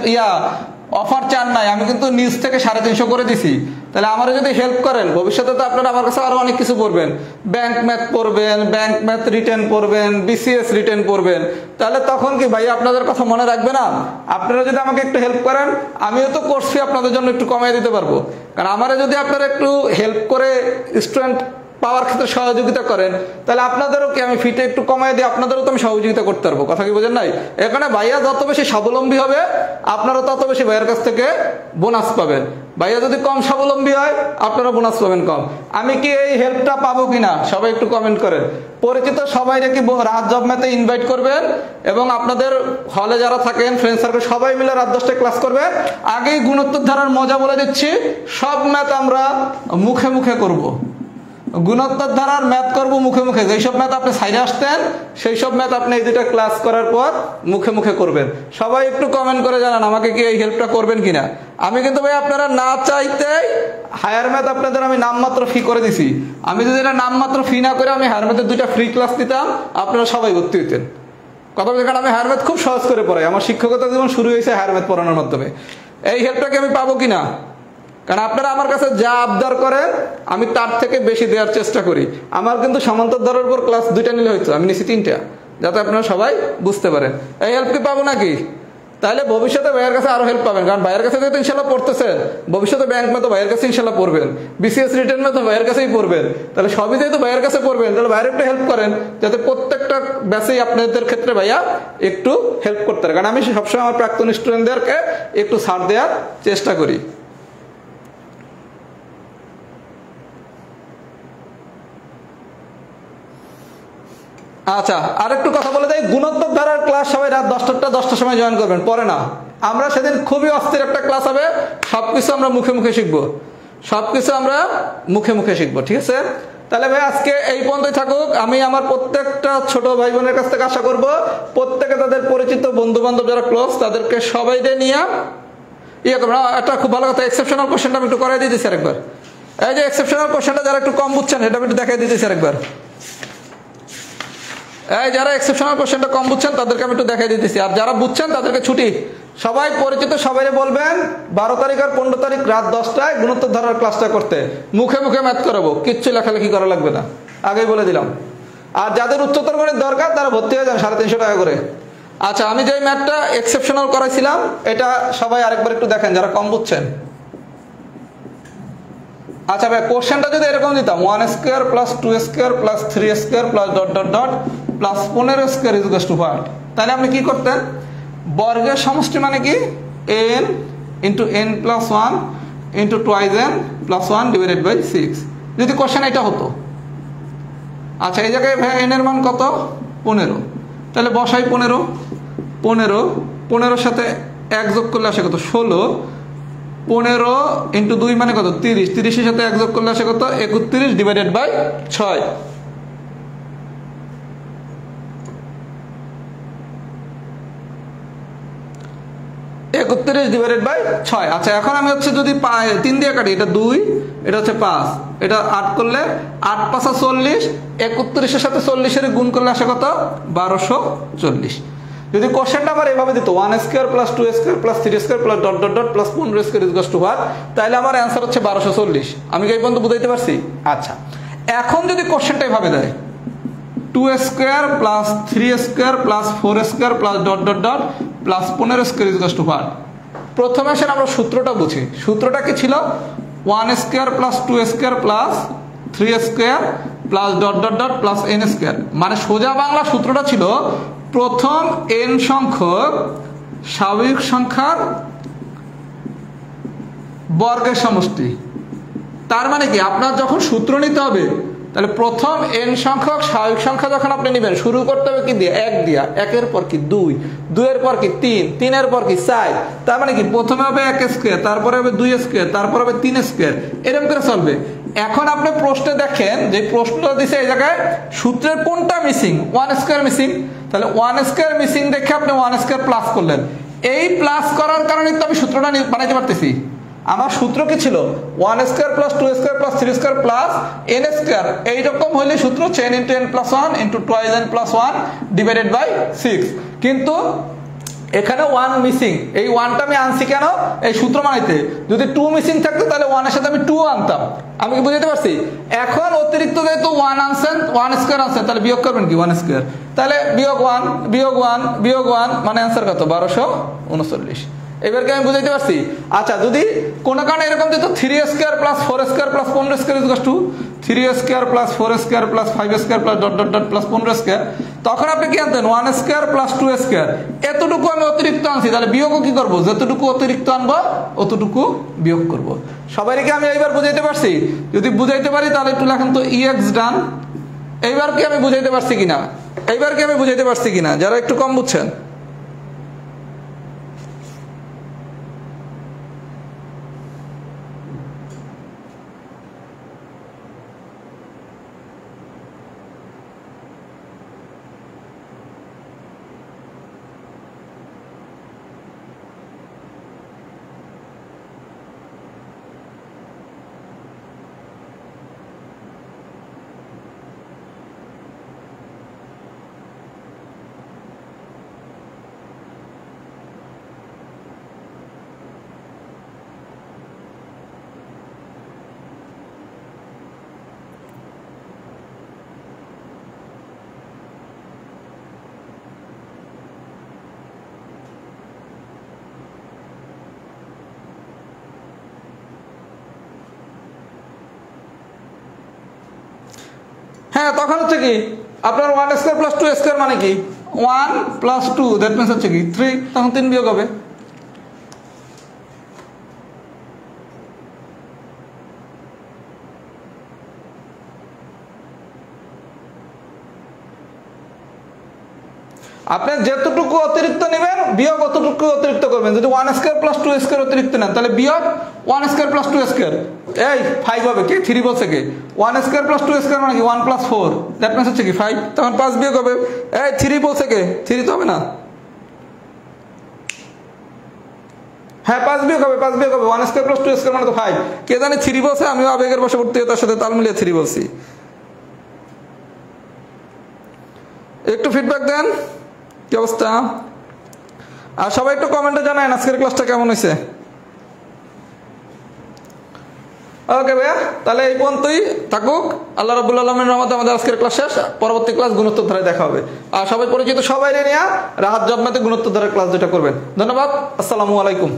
Speaker 1: অফার চান নাই, আমি কিন্তু নিজ থেকে 350 করে দিছি। তাহলে আমারও যদি হেল্প করেন ভবিষ্যতে তো আপনারা আমার কাছে আরো অনেক কিছু পড়বেন, ব্যাংক ম্যাথ পড়বেন, ব্যাংক ম্যাথ রিটেন পড়বেন, বিসিএস রিটেন পড়বেন। তাহলে তখন কি ভাই আপনাদের কথা মনে রাখবে না? আপনারা যদি আমাকে একটু হেল্প করেন আমিও তো কোর্স ফি আপনাদের জন্য একটু কমিয়ে দিতে পারবো। কারণ আমারে যদি আপনারা একটু হেল্প করে স্টুডেন্ট পাওয়ার ক্ষেত্রে সহযোগিতা করেন তাহলে আপনাদেরও কি আমি ফিতে একটু কমাই দিয়ে আপনাদেরও তো আমি সহযোগিতা করতে পারবো। কথা কি বোঝেন নাই? এখানে ভাইয়া যত বেশি স্বাবলম্বী হবে আপনারা তত বেশি ভাইয়ের কাছ থেকে বোনাস পাবেন। ভাইয়া যদি কম স্বাবলম্বী হয় আপনারা বোনাস পাবেন কম। আমি কি এই হেল্পটা পাবো কিনা সবাই একটু কমেন্ট করেন। পরিচিত সবাই কি রাত জব ম্যাথে ইনভাইট করবেন এবং আপনাদের হলে যারা থাকেন ফ্রেন্ড সার্কেল সবাই মিলে রাত 10টায় ক্লাস করবেন। আগেই গুণোত্তর ধারার মজা বলে দিচ্ছি, সব ম্যাথ আমরা মুখে মুখে করব। গুণোত্তর ধারার ম্যাথ করব মুখে মুখে। যেসব ম্যাথ আপনি সাইডে আসতেন সেই সব ম্যাথ আপনি এই দুটা ক্লাস করার পর মুখে মুখে করবেন। সবাই একটু কমেন্ট করে জানান আমাকে কি এই হেল্পটা করবেন কিনা। আমি কিন্তু ভাই আপনারা না চাইতেই হায়ার ম্যাথ আপনাদের আমি নামমাত্র ফি করে দিছি। আমি যদি এটা নামমাত্র ফি না করে আমি হায়ার ম্যাথের 2টা ফ্রি ক্লাস দিতাম আপনারা সবাই ভর্তি হইতেন। কথা বলতে, কারণ আমি হায়ার ম্যাথ খুব সহজ করে পড়াই, আমার শিক্ষকতা জীবন শুরু হয়েছে হায়ার ম্যাথ পড়ানোর মাধ্যমে। এই হেল্পটাকে আমি পাবো কিনা? কারণ আপনারা আমার কাছে যা আবদার করেন আমি তার থেকে বেশি দেওয়ার চেষ্টা করি। আমার কিন্তু সমান্তর ধারার উপর ক্লাস 2টা নিলে হইতো, আমি নিছি 3টা, যাতে আপনারা সবাই বুঝতে পারেন। এই হেল্প কি পাবো নাকি? তাহলে ভবিষ্যতে ভাইয়ের কাছে আরো হেল্প পাবেন। কারণ ভাইয়ের কাছে যেহেতু ইনশাল্লাহ পড়তেছেন, ভবিষ্যতে ব্যাংক ম্যাথ ভাইয়ের কাছে ইনশাল্লাহ পড়বেন, বিসিএস রিটার্ন ম্যাথ ভাইয়ের কাছেই পড়বেন। তাহলে সবই যেহেতু ভাইয়ের কাছে পড়বেন তাহলে ভাইয়ের একটু হেল্প করেন, যাতে প্রত্যেকটা ব্যাচেই আপনাদের ক্ষেত্রে ভাইয়া একটু হেল্প করতে পারে। কারণ আমি সবসময় আমার প্রাক্তন স্টুডেন্টদেরকে একটু ছাড় দেওয়ার চেষ্টা করি। আচ্ছা, আরেকটু কথা বলে দেয়, গুণোত্তর ধারার ক্লাস সবাই রাত 10টার সময় জয়েন করবেন, পরে না। আমরা সেদিন খুবই অস্থির একটা ক্লাস হবে, সবকিছু আমরা মুখে মুখে শিখবো, সবকিছু আমরা মুখে মুখে শিখবো, ঠিক আছে? তাহলে ভাই আজকে এই পর্যন্তই থাকুক। আমি আমার প্রত্যেকটা ছোট ভাই বোনের কাছ থেকে আশা করবো প্রত্যেকে তাদের পরিচিত বন্ধু বান্ধব যারা ক্লোজ তাদেরকে সবাই নিয়ে করবেন। একটা খুব ভালো কথা, এক্সেপশনাল কোশ্চেনটা আমি একটু করাই দিতেছি আরেকবার। এই যে এক্সেপশনাল কোশ্চেনটা যারা একটু কম বুঝছেন এটা আমি একটু দেখাই দিতেছি আরেকবার। এই যারা এক্সেপশনাল কোশ্চেনটা কম বুঝছেন তাদেরকে আমি একটু দেখাই দিতেছি, আর যারা বুঝছেন তাদেরকে ছুটি। সবাই পরিচিত সবাই বলবেন 12 তারিখ আর 15 তারিখ রাত 10টায় গুণোত্তর ধারার ক্লাসটা করতে। মুখে মুখে ম্যাথ করাবো, কিচ্ছু লেখালেখি করা লাগবে না, আগেই বলে দিলাম। আর যাদের উচ্চতর গণিত দরকার তারা ভর্তি হয়ে যান 350 টাকা করে। আচ্ছা, আমি যে ম্যাথটা এক্সেপশনাল করাইছিলাম এটা সবাই আরেকবার একটু দেখেন যারা কম বুঝছেন। আচ্ছা ভাই, কোশ্চেনটা যদি এরকম দিতাম 1 square plus 2 square plus 3 square plus dot dot dot plus 15 square is equal to what, তাহলে আপনি কি করতেন? বর্গের সমষ্টি মানে কি n into n plus 1 into twice n plus 1 divided by 6, যদি কোশ্চেন এটা হতো। আচ্ছা, এই জায়গায় ভাই n এর মান কত? 15, তাহলে বসাই 15 সাথে 1 যোগ করলে আসে কত? 16। 15 ইন্টু 2 মানে কত? 30, 30-এর সাথে 1 যোগ করলে আসে কত? 31 ডিভাইডেড বাই 6। Divided by 6। আচ্ছা, এখন আমি হচ্ছে যদি 3 দিয়ে কাটি, এটা 2, এটা হচ্ছে 5, এটা 8 করলে 8 5 40, 31-এর সাথে 40-এর গুণ করলে আসে কত? 1240। যদি কোশ্চেনটা আমার এভাবে দিত 1 square plus 2 square plus 3 square plus dot dot dot plus 15 square is equal to what, তাহলে আমার অ্যান্সার হচ্ছে 1240। আমি কি এই পর্যন্ত বুঝাইতে পারছি? আচ্ছা, এখন যদি কোশ্চেনটা এভাবে দেয় 2 square plus 3 square plus 4 square plus dot dot dot plus 15 square is equal to what, প্রথমে আসেন আমরা সূত্রটা বুঝি। সূত্রটা কি ছিল? 1 square plus 2 square plus 3 square plus dot dot dot plus n square. মানে সোজা বাংলা সূত্রটা ছিল প্রথম n সংখ্যক স্বাভাবিক সংখ্যার বর্গের সমষ্টি। তার মানে কি আপনার যখন সূত্র নিতে হবে তাহলে প্রথম n সংখ্যক স্বাভাবিক সংখ্যা যখন আপনি নেবেন শুরু করতে হবে কি দিয়ে? 1 দিয়া। 1-এর পর কি 2, 2-এর পর কি 3, 3-এর পর কি 4। তার মানে কি প্রথমে হবে 1 স্কয়ার, তারপরে হবে 2 স্কয়ার, তারপর হবে 3 স্কয়ার, এরকম করে চলবে। এখন আপনি প্রশ্নে দেখেন যে প্রশ্নটা দিছে এই জায়গায় সূত্রের কোনটা মিসিং? 1 square missing. তাহলে 1 স্কয়ার মিসিং দেখে আপনি 1 স্কয়ার প্লাস করলেন। এই প্লাস করার কারণে তো আমি সূত্রটা বানাইতে পারতেছি। আমার সূত্র কি ছিল 1 square plus 2 square plus 3 square plus n square, এইরকম হইলে সূত্র চেন into n plus 1 into twice n plus 1 divided by 6। কিন্তু এখানে 1 মিসিং, এই 1টা আমি আনছি কেন, এই সূত্র বানাইতে। যদি 2 মিসিং থাকতো তাহলে 1 এর সাথে আমি 2 আনতাম। আমি কি বুঝাতে পারছি? এখন অতিরিক্ত যেহেতু 1 আনছেন, 1 স্কয়ার আনছেন, তাহলে বিয়োগ করবেন কি 1 স্কয়ার, তাহলে বিয়োগ 1 বিয়োগ 1 বিয়োগ 1 মানে आंसर কত 1239। এবারকে আমি বুঝাইতে পারছি। আচ্ছা, যদি কোনো কারণে এরকম দিত 3 square plus 4 square plus 15 square equal to 3 square plus 4 square plus 5 square plus dot dot dot plus 15 square, তখন আপনি কি আনতেন 1 স্কয়ার প্লাস 2 স্কয়ার। এতটুকু আমি অতিরিক্ত আনছি, তাহলে বিয়োগও কি করব, যতটুকু অতিরিক্ত আনবো অতটুকু বিয়োগ করব। সবাইকে আমি এইবার বুঝাইতে পারছি? যদি বুঝাইতে পারি তাহলে একটু লেখেন তো ex ডান। এইবার কি আমি বুঝাইতে পারছি কিনা, এইবার কি আমি বুঝাইতে পারছি কিনা, যারা একটু কম বুঝছেন। হ্যাঁ, তখন হচ্ছে কি আপনার 1 স্কয়ার প্লাস 2 স্কয়ার মানে কি 1 প্লাস 2, দ্যাট মিন্স হচ্ছে কি 3, তখন 3 বিয়োগ হবে। আপনি যতটুকু অতিরিক্ত নেবেন বিয়োগ অতটুকু অতিরিক্ত করবেন। যদি 1 স্কয়ার প্লাস 2 স্কয়ার অতিরিক্ত নেন তাহলে বিয়োগ 1 স্কয়ার প্লাস 2 স্কয়ার, এই 5 হবে কি 3 বলছে কি 1 স্কয়ার প্লাস 2 স্কয়ার মানে কি 1 প্লাস 4, দ্যাট মিন্স হচ্ছে কি 5, তখন 5 বিয়োগ হবে। এই 3 বলছে কি 3 তো হবে না, হ্যাঁ 5 বিয়োগ হবে, 5 বিয়োগ হবে। 1 স্কয়ার প্লাস 2 স্কয়ার মানে তো 5, কে জানে 3 বলছে, আমিও আবেগের বশবর্তীতার সাথে তাল মিলিয়ে 3 বলছি। একটু ফিডব্যাক দেন কি অবস্থা, আর সবাই একটু কমেন্টে জানান আজকের ক্লাসটা কেমন হয়েছে। ওকে ভাইয়া, তাহলে এই পর্যন্তই থাকুক। আল্লাহ রাব্বুল আলামিনের রহমতে আমাদের আজকের ক্লাস শেষ। পরবর্তী ক্লাস গুণোত্তর ধারায় দেখা হবে। আর সবাই পরিচিত সবাই নিয়ে রাহাত জন্মাতে গুণোত্তর ধারার ক্লাস যেটা করবেন। ধন্যবাদ, আসসালামু আলাইকুম।